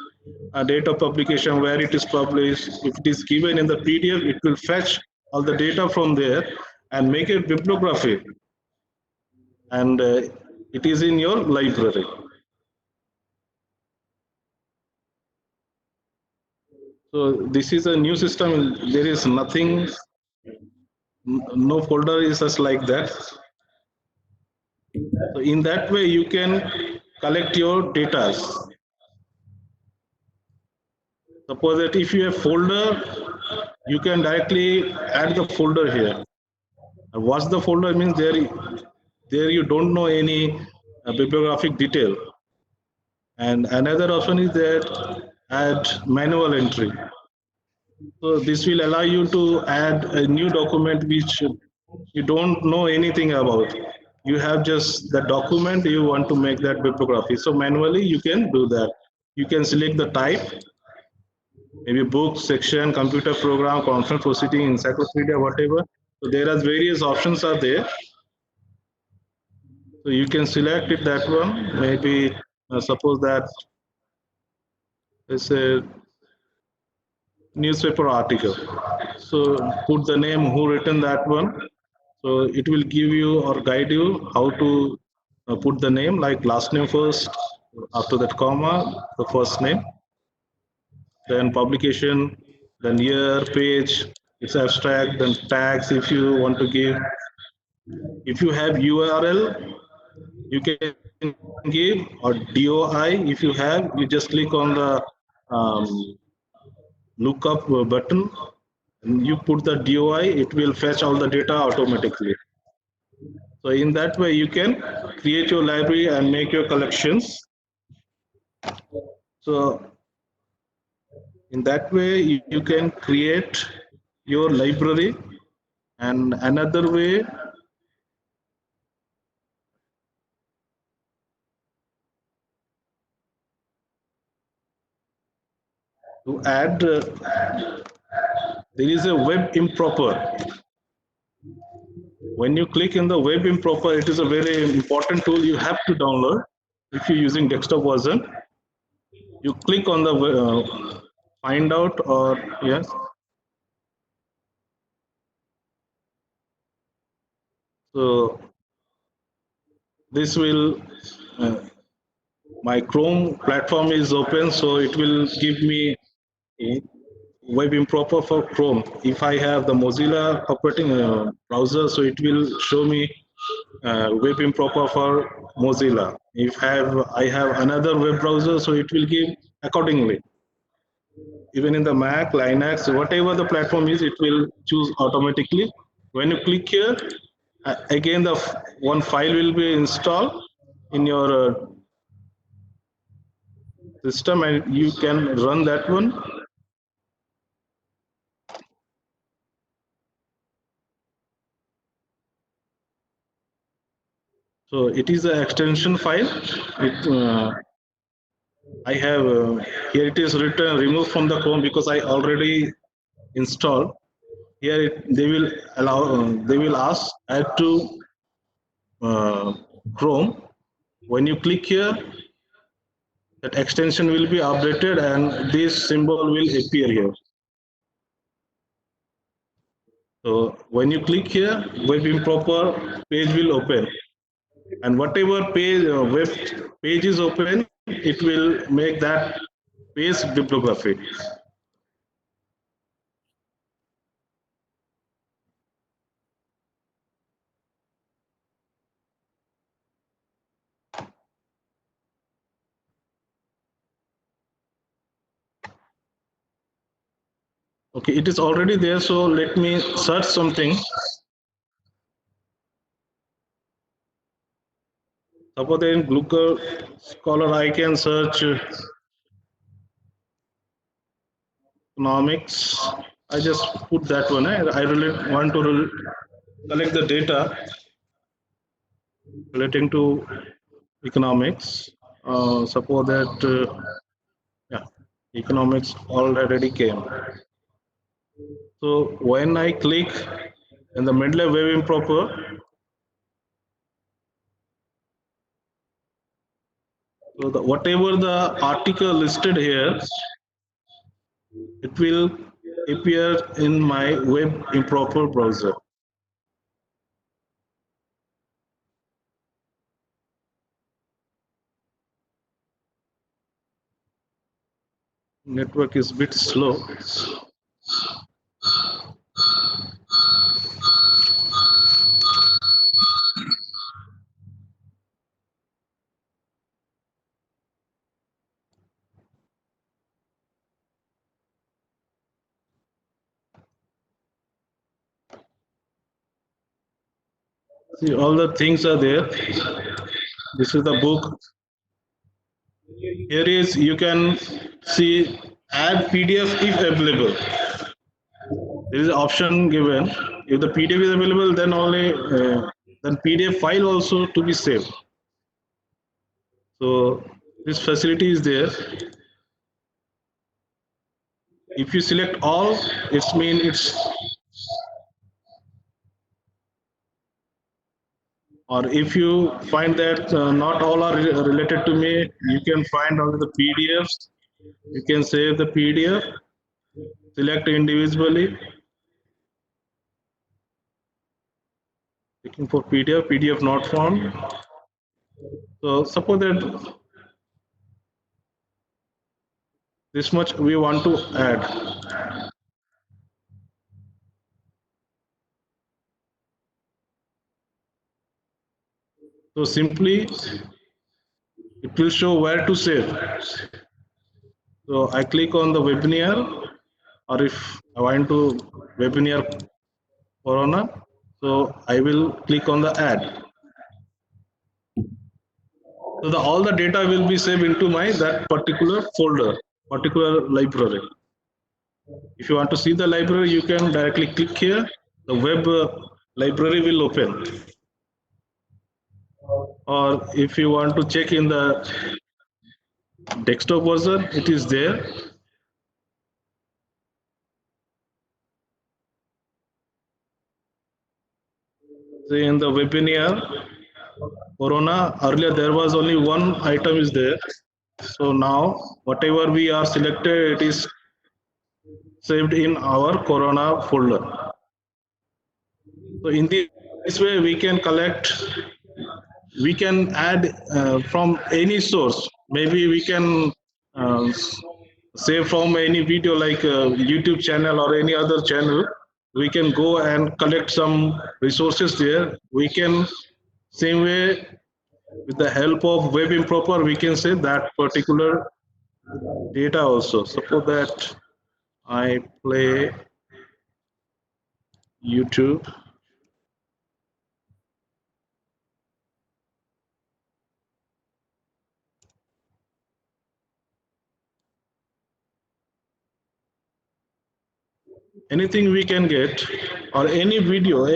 date of publication, where it is published. If it is given in the PDF, it will fetch all the data from there and make a bibliography, and it is in your library. So this is a new system. There is nothing, no folder is just like that. So in that way, you can collect your data. Suppose that if you have folder, you can directly add the folder here. What's the folder means there you don't know any bibliographic detail. And another option is that add manual entry. So this will allow you to add a new document which you don't know anything about. You have just the document, you want to make that bibliography. So manually you can do that. You can select the type, maybe book, section, computer program, conference proceeding, encyclopedia, whatever. So there are various options are there. So you can select it that one. Maybe suppose that it's a newspaper article. So put the name who written that one. So it will give you or guide you how to put the name, like last name first, after that comma, the first name, then publication, then year, page, its abstract, then tags if you want to give. If you have URL, you can give, or DOI if you have, you just click on the lookup button and you put the DOI, it will fetch all the data automatically. So in that way, you can create your library and make your collections. So in that way, you can create your library. And another way, to add, there is a web improper. When you click in the web improper, it is a very important tool you have to download if you're using desktop version. You click on the find out, or yes. So this will, my Chrome platform is open, so it will give me a web improper for Chrome. If I have the Mozilla operating browser, so it will show me web improper for Mozilla. If I have another web browser, so it will give accordingly. Even in the Mac, Linux, whatever the platform is, it will choose automatically. When you click here, again the one file will be installed in your system, and you can run that one. So it is an extension file. I have here it is written remove from the Chrome because I already installed. Here they will allow, they will ask add to Chrome. When you click here, that extension will be updated and this symbol will appear here. So when you click here, web improper page will open, and whatever page web page is open, it will make that page bibliography. Okay, it is already there. So let me search something. Suppose in Google Scholar I can search economics. I just put that one. I really want to collect the data relating to economics. Suppose that yeah, economics already came. So when I click in the Mendeley web improper, so whatever the article listed here, it will appear in my web improper browser. Network is a bit slow. See, all the things are there. This is the book. Here is you can see add PDF if available. There is an option given. If the PDF is available, then only then PDF file also to be saved. So this facility is there. If you select all, it's mean it's, or if you find that not all are related to me, you can find only the PDFs. You can save the PDF, select individually. Looking for PDF, PDF not found. So suppose that this much we want to add. So simply it will show where to save. So I click on the webinar, or if I want to webinar Corona, so I will click on the add. So all the data will be saved into my that particular folder, particular library. If you want to see the library, you can directly click here. The web library will open. Or if you want to check in the desktop version, it is there. See, in the webinar Corona, earlier there was only one item is there. So now whatever we are selected, it is saved in our Corona folder. So in this way, we can collect, we can add from any source. Maybe we can uh, say from any video like YouTube channel or any other channel. We can go and collect some resources there. We can same way with the help of web improper. We can say that particular data also. Suppose that I play YouTube. Anything we can get, or any video,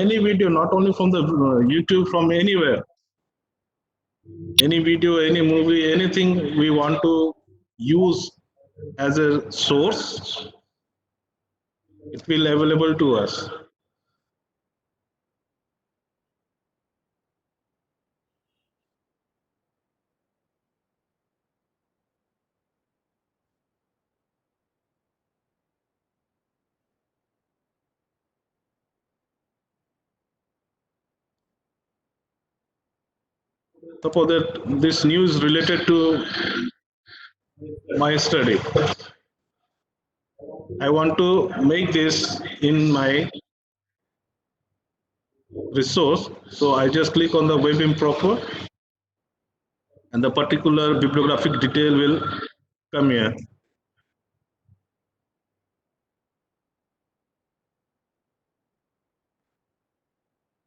not only from the YouTube, from anywhere, any video, any movie, anything we want to use as a source, it will available to us. Suppose that this news related to my study, I want to make this in my resource, so I just click on the web improper and the particular bibliographic detail will come here.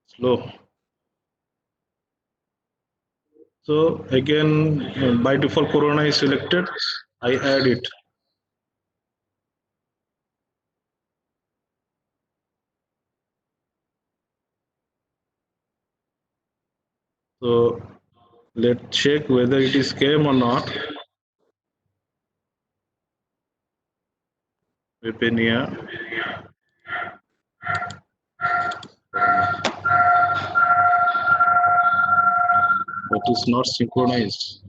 Slow. So again, by default, Corona is selected. I add it. So let's check whether it is came or not. Vipenia. But it's not synchronized.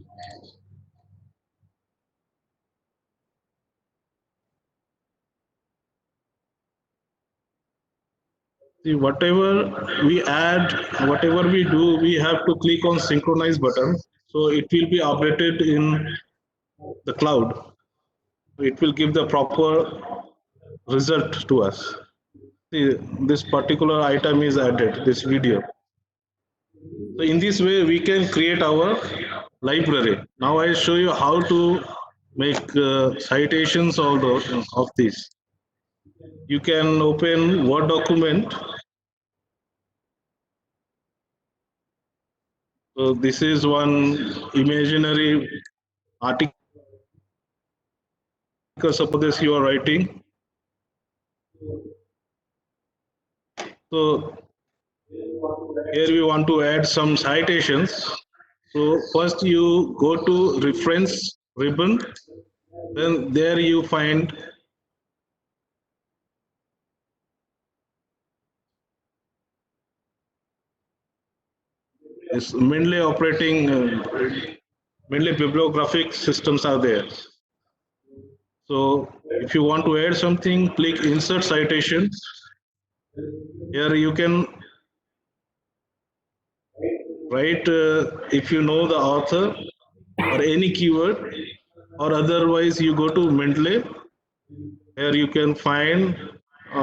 See, whatever we add, whatever we do, we have to click on synchronize button. So it will be updated in the cloud. It will give the proper result to us. See, this particular item is added, this video. So in this way, we can create our library. Now I show you how to make citations of this. You can open Word document. So this is one imaginary article. Suppose you are writing. So here we want to add some citations. So first you go to reference ribbon, then there you find is mainly operating, mainly bibliographic systems are there. So if you want to add something, click insert citation. Here you can write if you know the author or any keyword, or otherwise you go to Mendeley. Here you can find,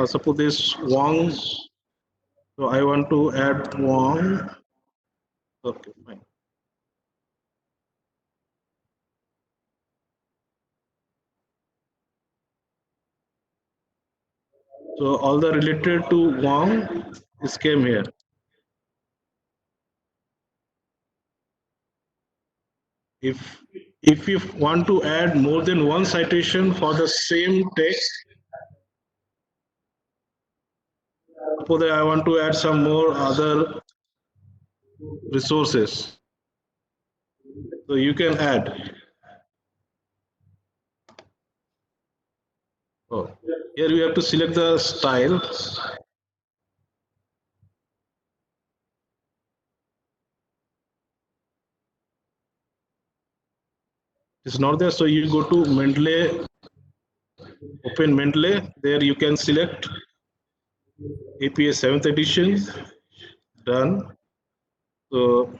suppose this Wong. So I want to add Wong. Okay, fine. So all the related to Wong is came here. If you want to add more than one citation for the same text, suppose that I want to add some more other resources. So you can add. Oh, here we have to select the style. It's not there, so you go to Mendeley, open Mendeley. There you can select APA 7th edition. Done. So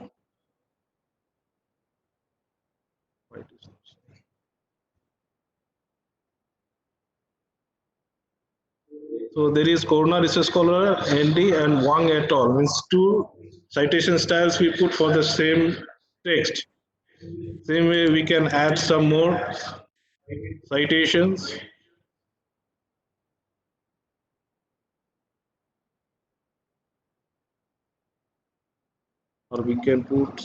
so there is Corona Research Scholar, Andy and Wang et al. Means two citation styles we put for the same text. Same way we can add some more citations. Or we can put,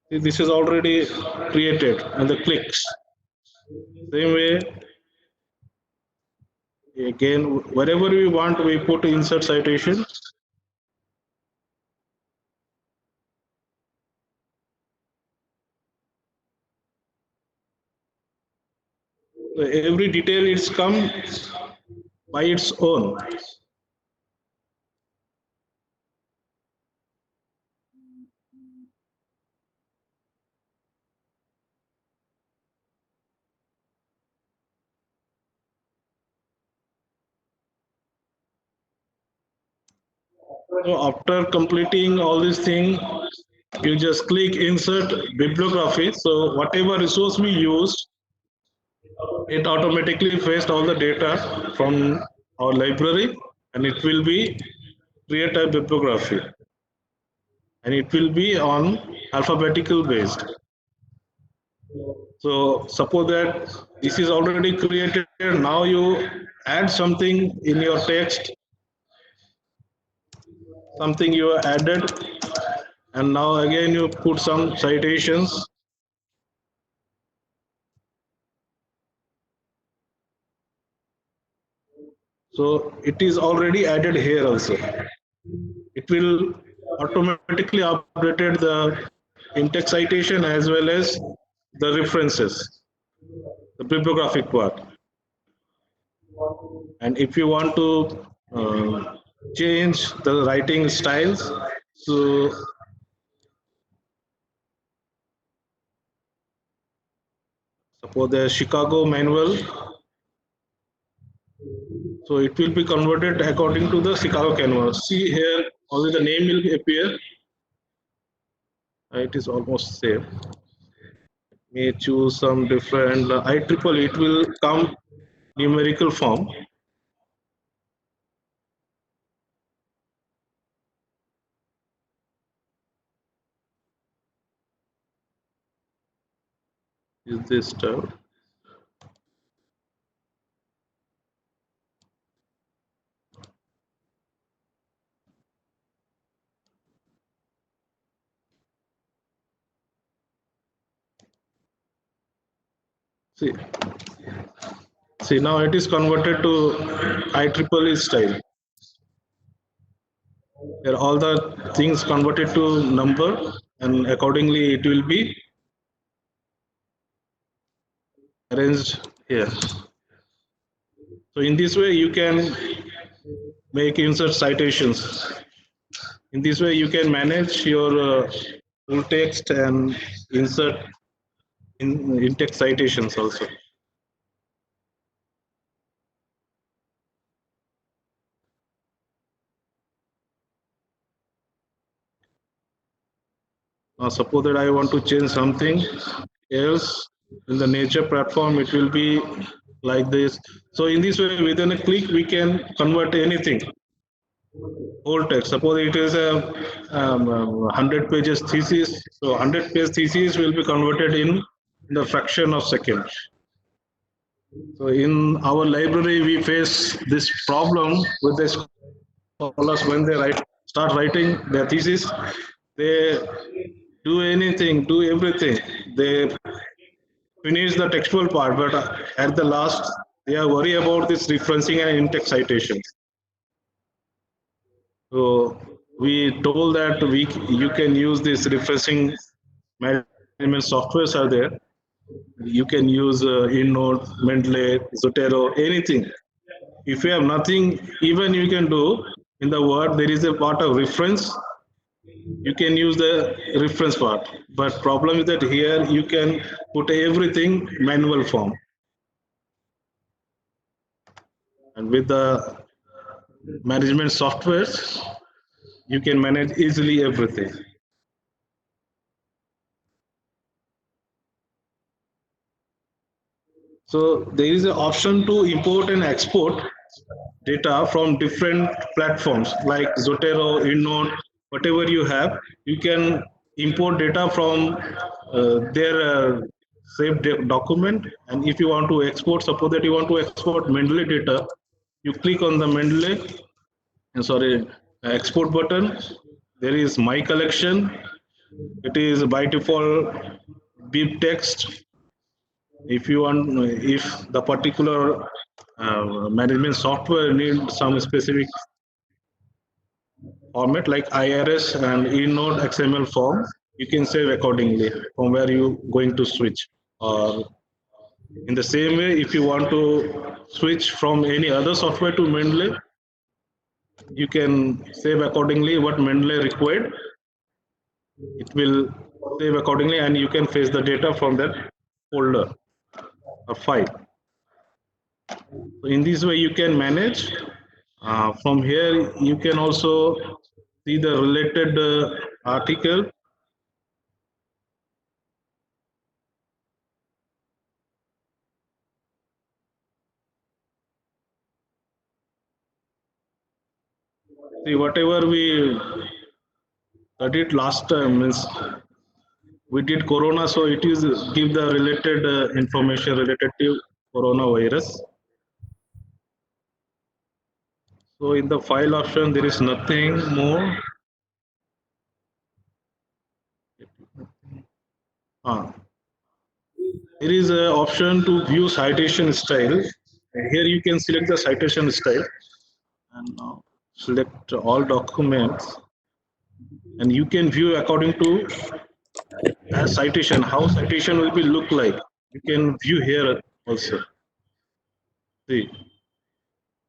see, this is already created and the clicks. Same way, again, wherever we want, we put insert citation. So every detail is come by its own. So after completing all these things, you just click insert bibliography. So whatever resource we use, it automatically fetched all the data from our library, and it will be create a bibliography, and it will be on alphabetical based. So suppose that this is already created, now you add something in your text. something you added, and now again you put some citations. So it is already added here also. It will automatically updated the in-text citation as well as the references, the bibliographic part. And if you want to change the writing styles, so suppose the Chicago manual, so it will be converted according to the Chicago canvas. See here, only the name will appear. It is almost same. May choose some different IEEE. It will come numerical form. Is this term? See, see now it is converted to IEEE style. Here all the things converted to number, and accordingly it will be arranged here. So in this way you can make insert citations. In this way you can manage your full text and insert in text citations also. Now suppose that I want to change something else in the nature platform, it will be like this. So in this way, within a click, we can convert anything, whole text. Suppose it is a 100 pages thesis. So 100 page thesis will be converted in the fraction of second. So in our library, we face this problem with the scholars when they start writing their thesis. They do anything, do everything. They finish the textual part, but at the last, they are worried about this referencing and in-text citations. So we told that you can use this referencing management softwares are there. You can use InNote, Mendeley, Zotero, anything. If you have nothing, even you can do in the Word, there is a part of reference. You can use the reference part, but problem is that here you can put everything manual form. And with the management softwares, you can manage easily everything. So there is an option to import and export data from different platforms like Zotero, InNote, whatever you have. You can import data from their saved document. And if you want to export, suppose that you want to export Mendeley data, you click on the Mendeley, export button. There is My Collection. It is by default bib text. If you want, if the particular management software needs some specific format like IRS and eNote XML form, you can save accordingly from where you going to switch. Or in the same way, if you want to switch from any other software to Mendeley, you can save accordingly what Mendeley required. It will save accordingly, and you can fetch the data from that folder or file. So in this way, you can manage. From here, you can also see the related article. See, whatever we studied last time means we did corona, so it is give the related information related to coronavirus. So in the file option, there is nothing more. there is an option to view citation style. Here you can select the citation style and now select all documents, and you can view according to as citation, how citation will be look like. You can view here also. See,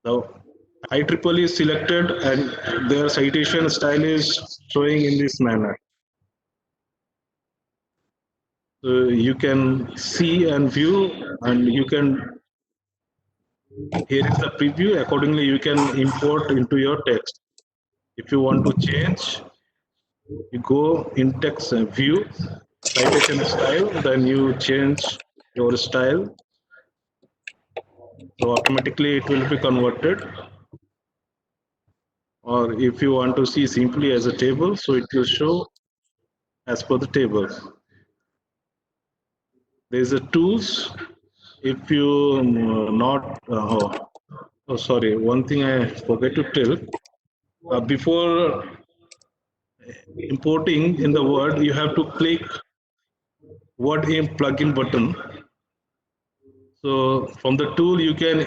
the IEEE is selected and their citation style is showing in this manner. So you can see and view, and you can, here is the preview. Accordingly, you can import into your text. If you want to change, you go in text view, citation style, then you change your style. So automatically it will be converted. Or if you want to see simply as a table, so it will show as per the table. There is a tools. If you sorry, one thing I forget to tell. Before importing in the Word, you have to click Word in plugin button. So from the tool you can,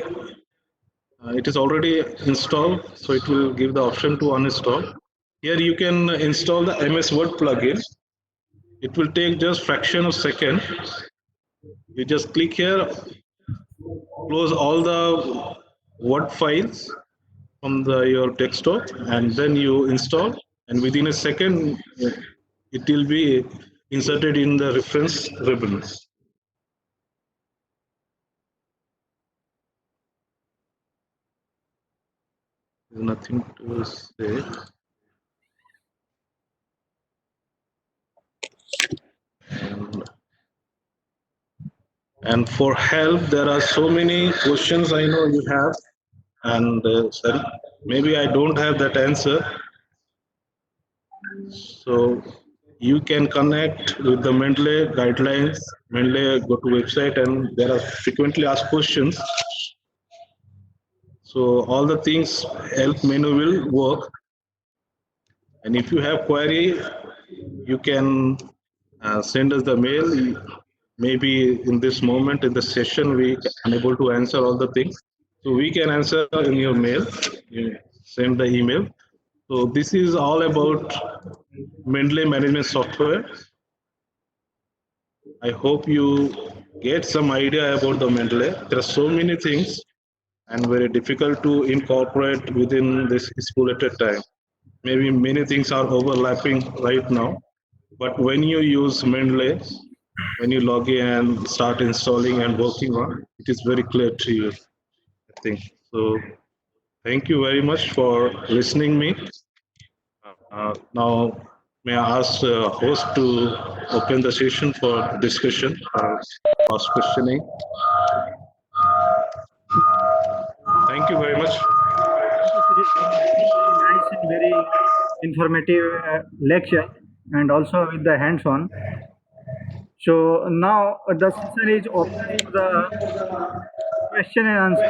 it is already installed, so it will give the option to uninstall. Here you can install the MS Word plugin. It will take just fraction of second. You just click here, close all the Word files from your desktop, and then you install, and within a second it will be inserted in the reference ribbon. There's nothing to say. And for help, there are so many questions I know you have, and sorry, maybe I don't have that answer. So you can connect with the Mendeley guidelines. Mendeley go to website, and there are frequently asked questions. So all the things help menu will work. And if you have query, you can send us the mail. Maybe in this moment in the session we unable to answer all the things, so we can answer in your mail. You send the email. So this is all about Mendeley management software. I hope you get some idea about the Mendeley. There are so many things and very difficult to incorporate within this stipulated time. Maybe many things are overlapping right now, but when you use Mendeley, when you log in and start installing and working on, it is very clear to you, I think. So thank you very much for listening me. Now, may I ask host to open the session for discussion, cross questioning. Thank you very much. Nice and very informative lecture, and also with the hands-on. So now the session is open for the question and answer.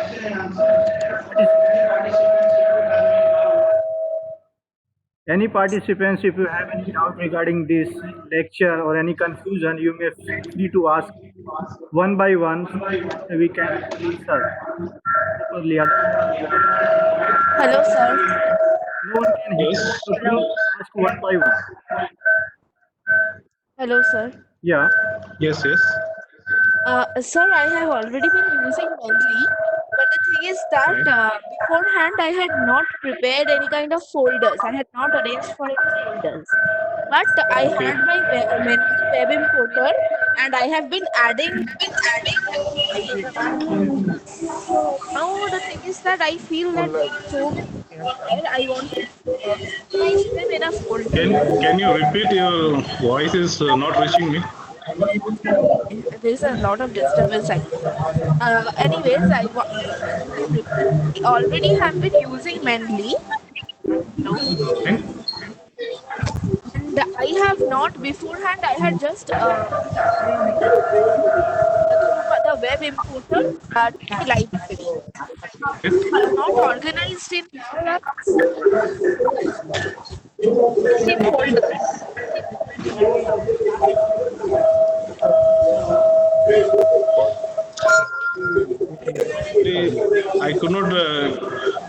Any participants, if you have any doubt regarding this lecture or any confusion, you may feel free to ask one by one. So we can answer properly. Hello, sir. No one can hear. Yes. So please ask one by one. Hello, sir. Yeah. Yes, yes. Sir, I have already been using Mendeley, but the thing is that beforehand I had not prepared any kind of folders. I had not arranged for any folders. But I Okay. had my Mendeley web importer, and I have been adding. So now the thing is that I feel that there are so many things there. I want to organize them in a folder. Can you repeat? Your voice is not reaching me. There's a lot of disturbance, I think. Anyways, I am repeating. I already have been using Mendeley. Hello. And And I have not beforehand. I had just through the web importer the library. I have not organized in folders.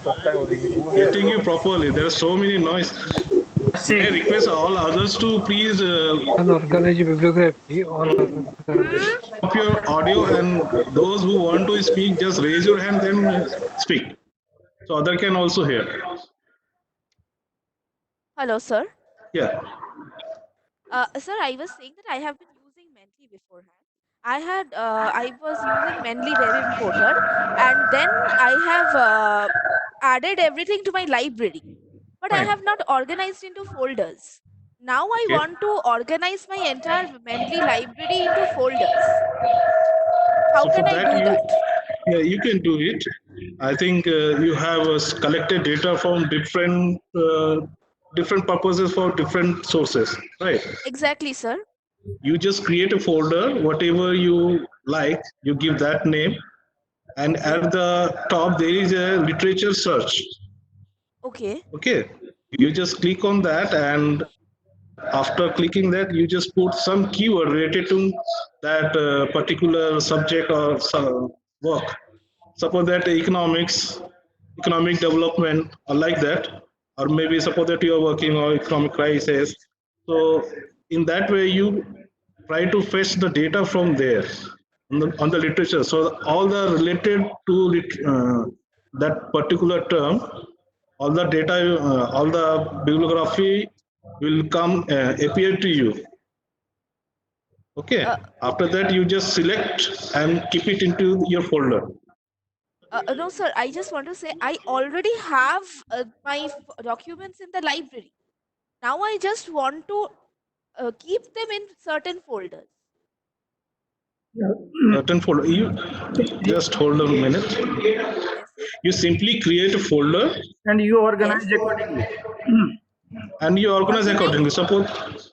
getting you properly. There are so many noise. I request all others to please Unorganized bibliography or up your audio, and those who want to speak, just raise your hand, then speak. So other can also hear. Hello, sir. Yeah. Sir, I was saying that I have been using Mentally beforehand. I was using Mentally very important, and then I have added everything to my library, but I Fine. have not organized into folders. Now I Okay. want to organize my entire Mentally library into folders. How So for can I that do you, that? yeah, you can do it. I think you have collected data from different purposes for different sources, right? Exactly, sir. You just create a folder, whatever you like, you give that name, and at the top there is a literature search. Okay. Okay, you just click on that, and after clicking that, you just put some keyword related to that particular subject or work. Suppose that economics, economic development, or like that, or maybe suppose that you are working on economic crisis. So in that way, you try to fetch the data from there on the literature. So all the related to that particular term, all the data, all the bibliography will come appear to you. Okay. Uh, After that, you just select and keep it into your folder. no, sir. I just want to say I already have my documents in the library. Now I just want to keep them in certain folders. Certain folder. You just hold a minute. Yes, sir. You simply create a folder And you organize Yes. accordingly. and you organize Once again, accordingly. Suppose, but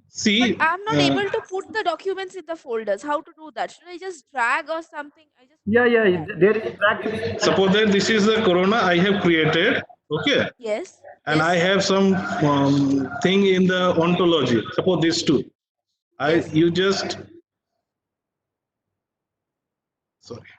see, I'm not able to put the documents in the folders. How to do that? Should I just drag or something? I just Yeah, want to yeah. know that. There is drag facility. suppose that this is the corona I have created. Okay. Yes. And Yes, I sir. have some thing in the ontology. Suppose these two. Yes. You just, sorry.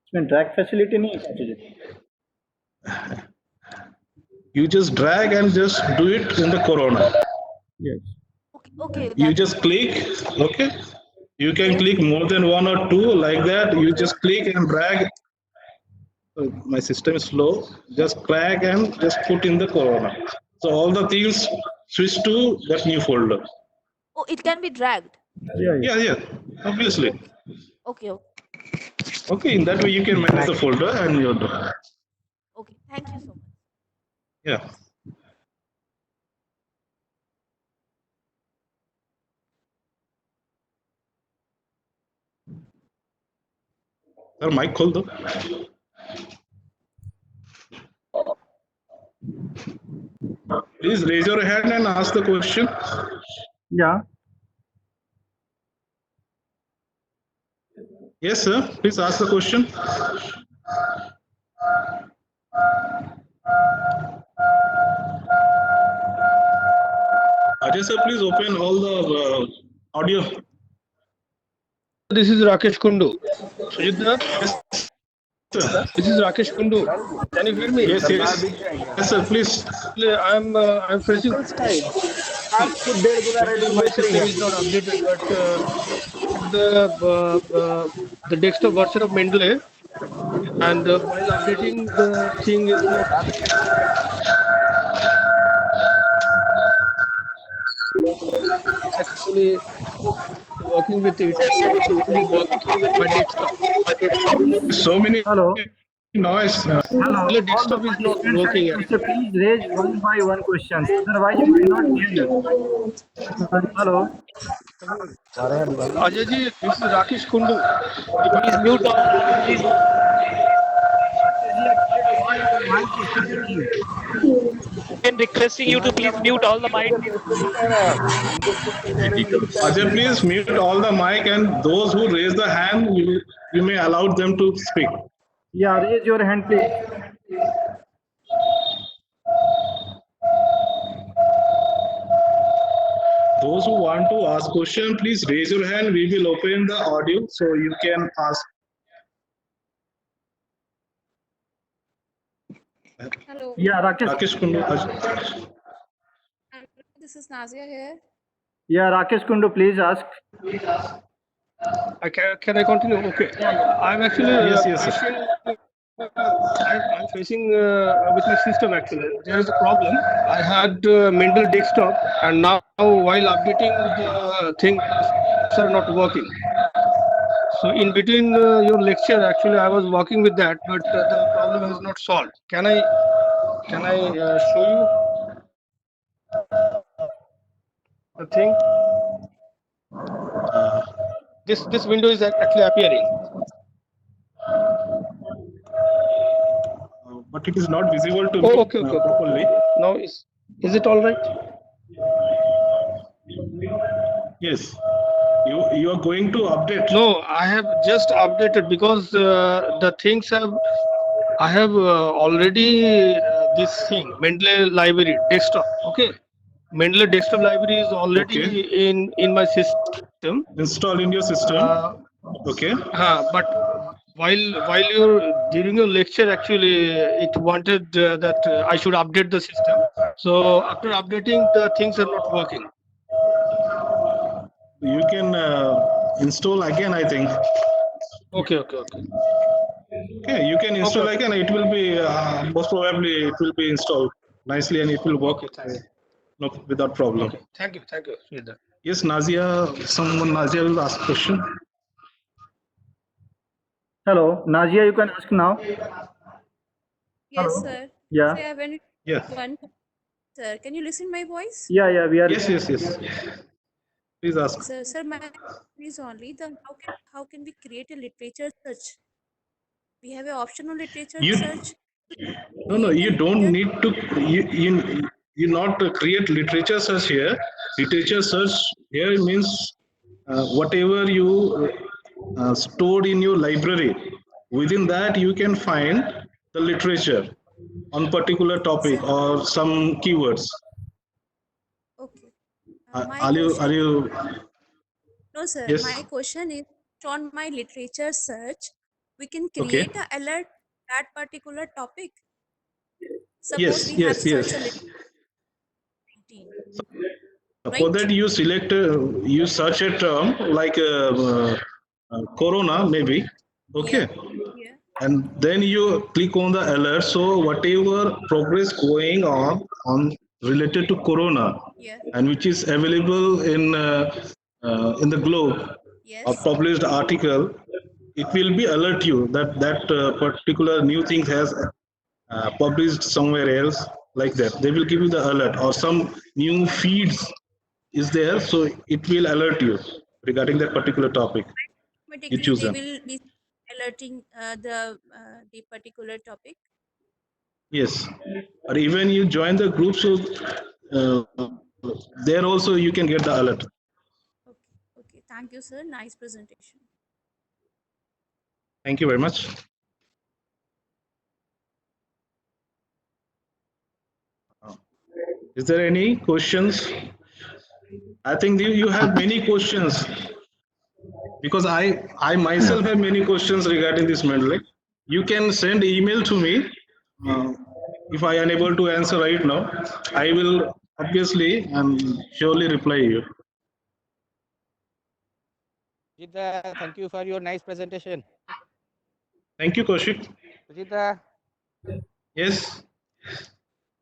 इसमें drag facility नहीं है तुझे. You just drag and just do it in the corona. Yes. Okay. Okay. You That's just click, okay. You can yes. click more than one or two like that. You just click and drag. My system is slow. Just drag and just put in the corona. So all the things switch to that new folder. Oh, it can be dragged. Yeah, yeah. Yeah, obviously. Okay. Okay. Okay, in that way you can manage the folder and you're done. Okay. Thank you so much. Yeah. Sir, mic खोल दो. Please raise your hand and ask the question. Yeah. Yes, sir. Please ask the question. Ajay sir, please open all the audio. this is Rakesh Kundu. Sujitna, Yes, sir. this is Rakesh Kundu. Can you hear me? Yes, yes. Yes, sir. Please. I'm facing आपको 1.5 गुना ready my मत system करेंगे. is not updated, but the desktop version of Mendeley, and while updating the thing is not actually working with it. It's only working with my desktop. So many Hello. noise. Hello. The All the desktop is not participants working. are requested, please raise one by one questions. Otherwise, we will not hear you. Hello. Ajay ji, this is Rakesh Kundu. Please mute all. Why is your mic is not working? again requesting you to please mute all the mic. Ajay, please mute all the mic, and those who raise the hand, you may allow them to speak. Yeah, raise your hand, please. Those who want to ask question, please raise your hand. We will open the audio so you can ask. Hello, Yeah, Rakesh. Rakesh Kundu. this is Nazia here. Yeah, Rakesh Kundu, please ask. Can I continue? Okay. I'm actually Yes, yes, sir. I'm facing with my system actually. There is a problem. I had Mendel desktop, and now while updating the things are not working. So in between your lecture, actually, I was working with that, but the problem is not solved. Can I show you the thing? This window is actually appearing. But it is not visible to me Oh, okay. properly. Now is it all right? Yes. You are going to update. No, I have just updated because the things have. I have already this thing Mendeley library desktop. Okay, Mendeley desktop library is already Okay. in my system. Install in your system. Okay. But while you're during your lecture, actually, it wanted that I should update the system. So after updating, the things are not working. You can install again, I think. Okay. Okay, you can install again. It will be most probably it will be installed nicely and it will work. Okay, thank you. No, without problem. Okay, thank you, Sridhar. Yes, Nazia. Nazia will ask question. Hello, Nazia, you can ask now. Yes, Hello. sir. Yeah. So I have Yes. one. Sir, can you listen my voice? Yeah, we are. Yes. Please ask. Sir, my question is only the how can we create a literature search? We have an option on literature You search. no. You don't need to. You not create literature search here. Literature search here means whatever you stored in your library. Within that, you can find the literature on particular topic Sir, or some keywords. okay. My Are you? question. Are you? No, sir. Yes. My question is on my literature search, we can Okay. create a alert that particular topic. Suppose Yes. we have Yes. search Yes. a literature. Suppose that you select, you search a term like corona, maybe. Okay. Yeah. And then you click on the alert. So whatever progress going on related to corona, Yeah. and which is available in the globe or Yes. published article, it will be alert you that particular new thing has published somewhere else, like that. They will give you the alert, or some new feeds is there, so it will alert you regarding that particular topic you Automatically, they chosen. will be alerting the particular topic. Yes, or even you join the group, so there also you can get the alert. Okay. Thank you, sir. Nice presentation. Thank you very much. Is there any questions? I think you have many questions, because I myself have many questions regarding this Mendeley. You can send email to me. Uh, if I unable to answer right now, I will obviously and surely reply you. Sujita, thank you for your nice presentation. Thank you, Kaushik. Sujita, Yes.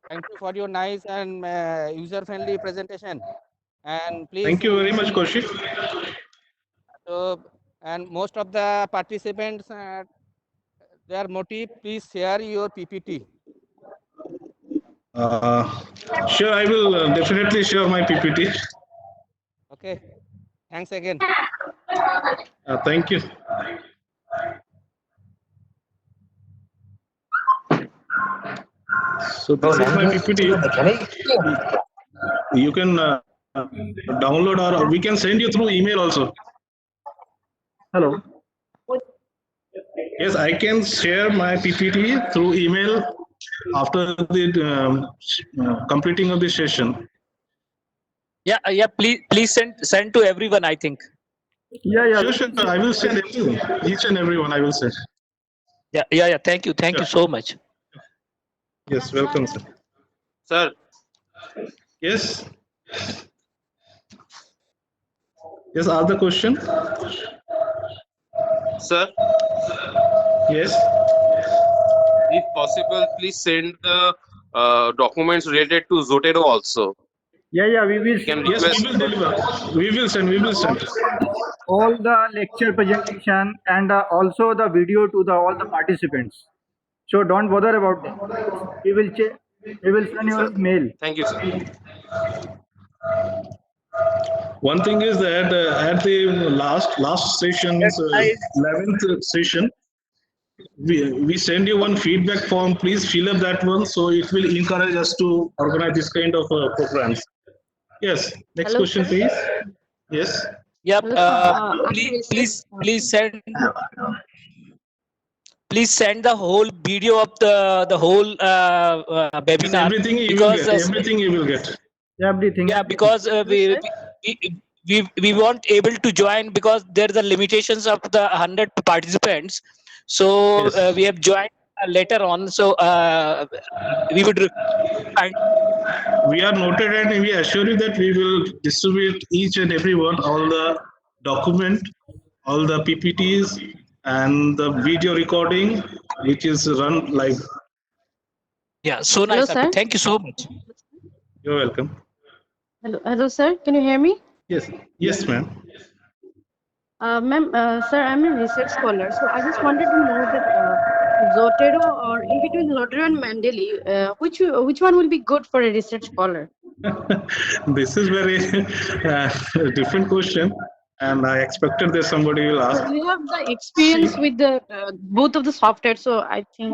thank you for your nice and user-friendly presentation. And please, Thank you very much, Kaushik. so, and most of the participants, their motive, please share your PPT. Sure, I will definitely share my PPT. Okay. Thanks again. Thank you. So So this is my PPT. You can download, or we can send you through email also. Hello. Yes, I can share my PPT through email after the completing of the session. Yeah. Please send to everyone. I think. Yeah. Sure. I will send everyone, each and everyone. I will send. Yeah. Thank you so much. Yes, welcome, sir. Sir, Yes. Yes, other question? sir, Yes. if possible, please send the documents related to Zotero also. Yeah. We will We can Yes, request. we will deliver. We will send. We will send. all the lecture presentation and also the video to all the participants. So don't bother about that. We will send you Sir, a mail. thank you, sir. One thing is that at the last session's 11th session, we send you one feedback form. Please fill up that one, so it will encourage us to organize this kind of programs. Yes. Next Hello, question, sir. please. Yes. Yeah. Hello, sir. I'm Please send the whole video of the whole Yes, webinar, everything you will because get. Everything you will get. Everything. yeah, because we weren't able to join because there are limitations of the 100 participants. So Yes. we have joined later on. So we would find. We are noted, and we assure you that we will distribute each and every one all the document, all the PPTs, and the video recording, which is run live. Yeah, so Hello, nice. sir. Thank you so much. You're welcome. Hello, sir. Can you hear me? Yes, ma'am. Sir, I'm a research scholar, so I just wanted to know that Zotero, or in between Zotero and Mendeley, which one will be good for a research scholar? This is very different question, and I expected that somebody will ask. So you have the experience with the both of the software, so I think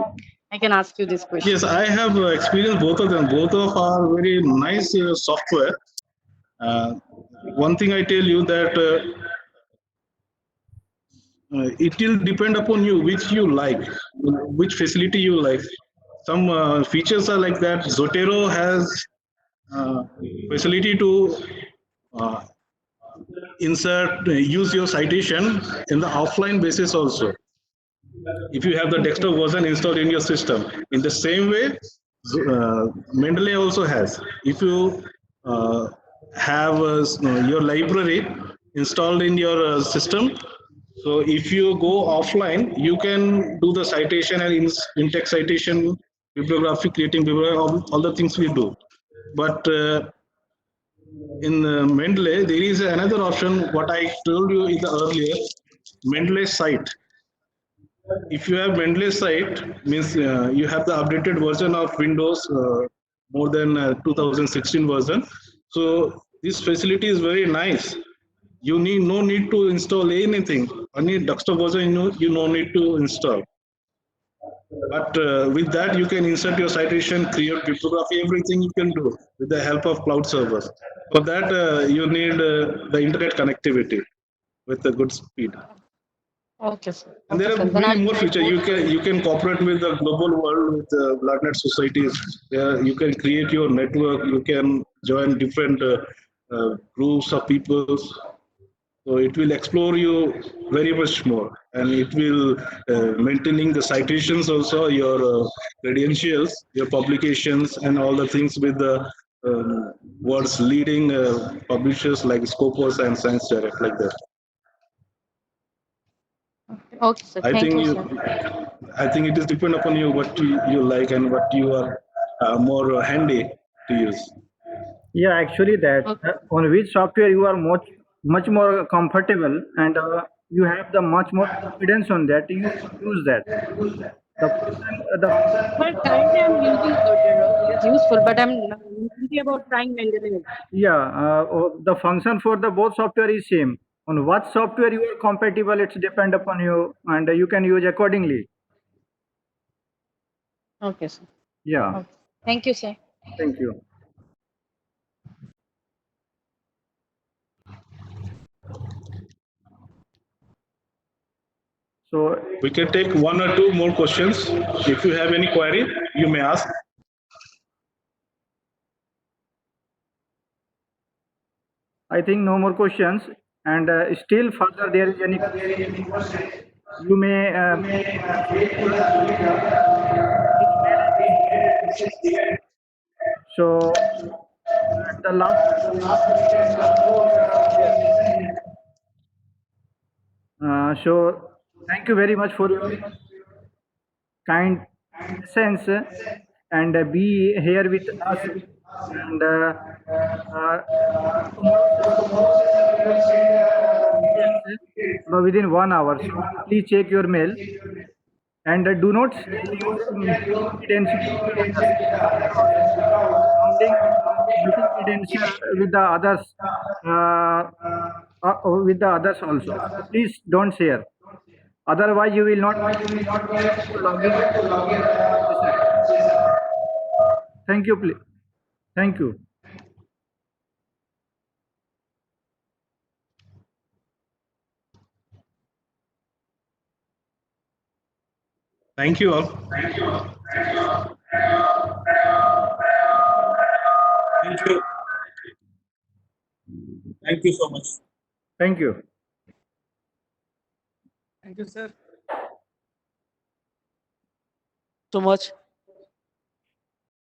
I can ask you this question. Yes, I have experienced both of them. Both of are very nice software. One thing I tell you that it will depend upon you which you like, which facility you like. Some features are like that. Zotero has facility to uh, use your citation in the offline basis also. If you have the desktop version installed in your system, in the same way, Mendeley also has. If you have your library installed in your system, so if you go offline, you can do the citation and in-text citation, bibliography, creating bibliography, all the things we do. But in Mendeley, there is another option. What I told you in the earlier, Mendeley site. If you have Mendeley site, means you have the updated version of Windows, more than 2016 version. So this facility is very nice. You need no need to install anything. Only desktop version you no need to install. But with that, you can insert your citation, create bibliography, everything you can do with the help of cloud servers. For that, you need the internet connectivity with a good speed. Okay, sir. And there are many more features. You can cooperate with the global world, with the BloodNet societies. You can create your network. You can join different groups of people. So it will explore you very much more, and it will maintaining the citations also, your credentials, your publications, and all the things with the world's leading publishers like Scopus and Science Direct, like that. Okay, sir. Thank you, sir. I think it is depend upon you what you like and what you are more handy to use. Yeah, actually that on which software you are much more comfortable, and you have the much more confidence on that, you use that. Well, currently I'm using Zotero. It is useful, but I'm thinking about trying Mendeley. The function for the both software is same. On what software you are compatible, it's depend upon you, and you can use accordingly. Okay, sir. Yeah. Okay. Thank you, sir. Thank you. So We can take one or two more questions. If you have any query, you may ask. I think no more questions. And still further there is any question, you may so at the last so thank you very much for your kind sense and be here with us and within 1 hour. So please check your mail and do not share your credentials meeting credential with the others with the others also. Please don't share. Otherwise, you will not log in. Thank you, please. Thank you. Thank you all. Thank you. Thank you so much. Thank you. Thank you, sir. So much.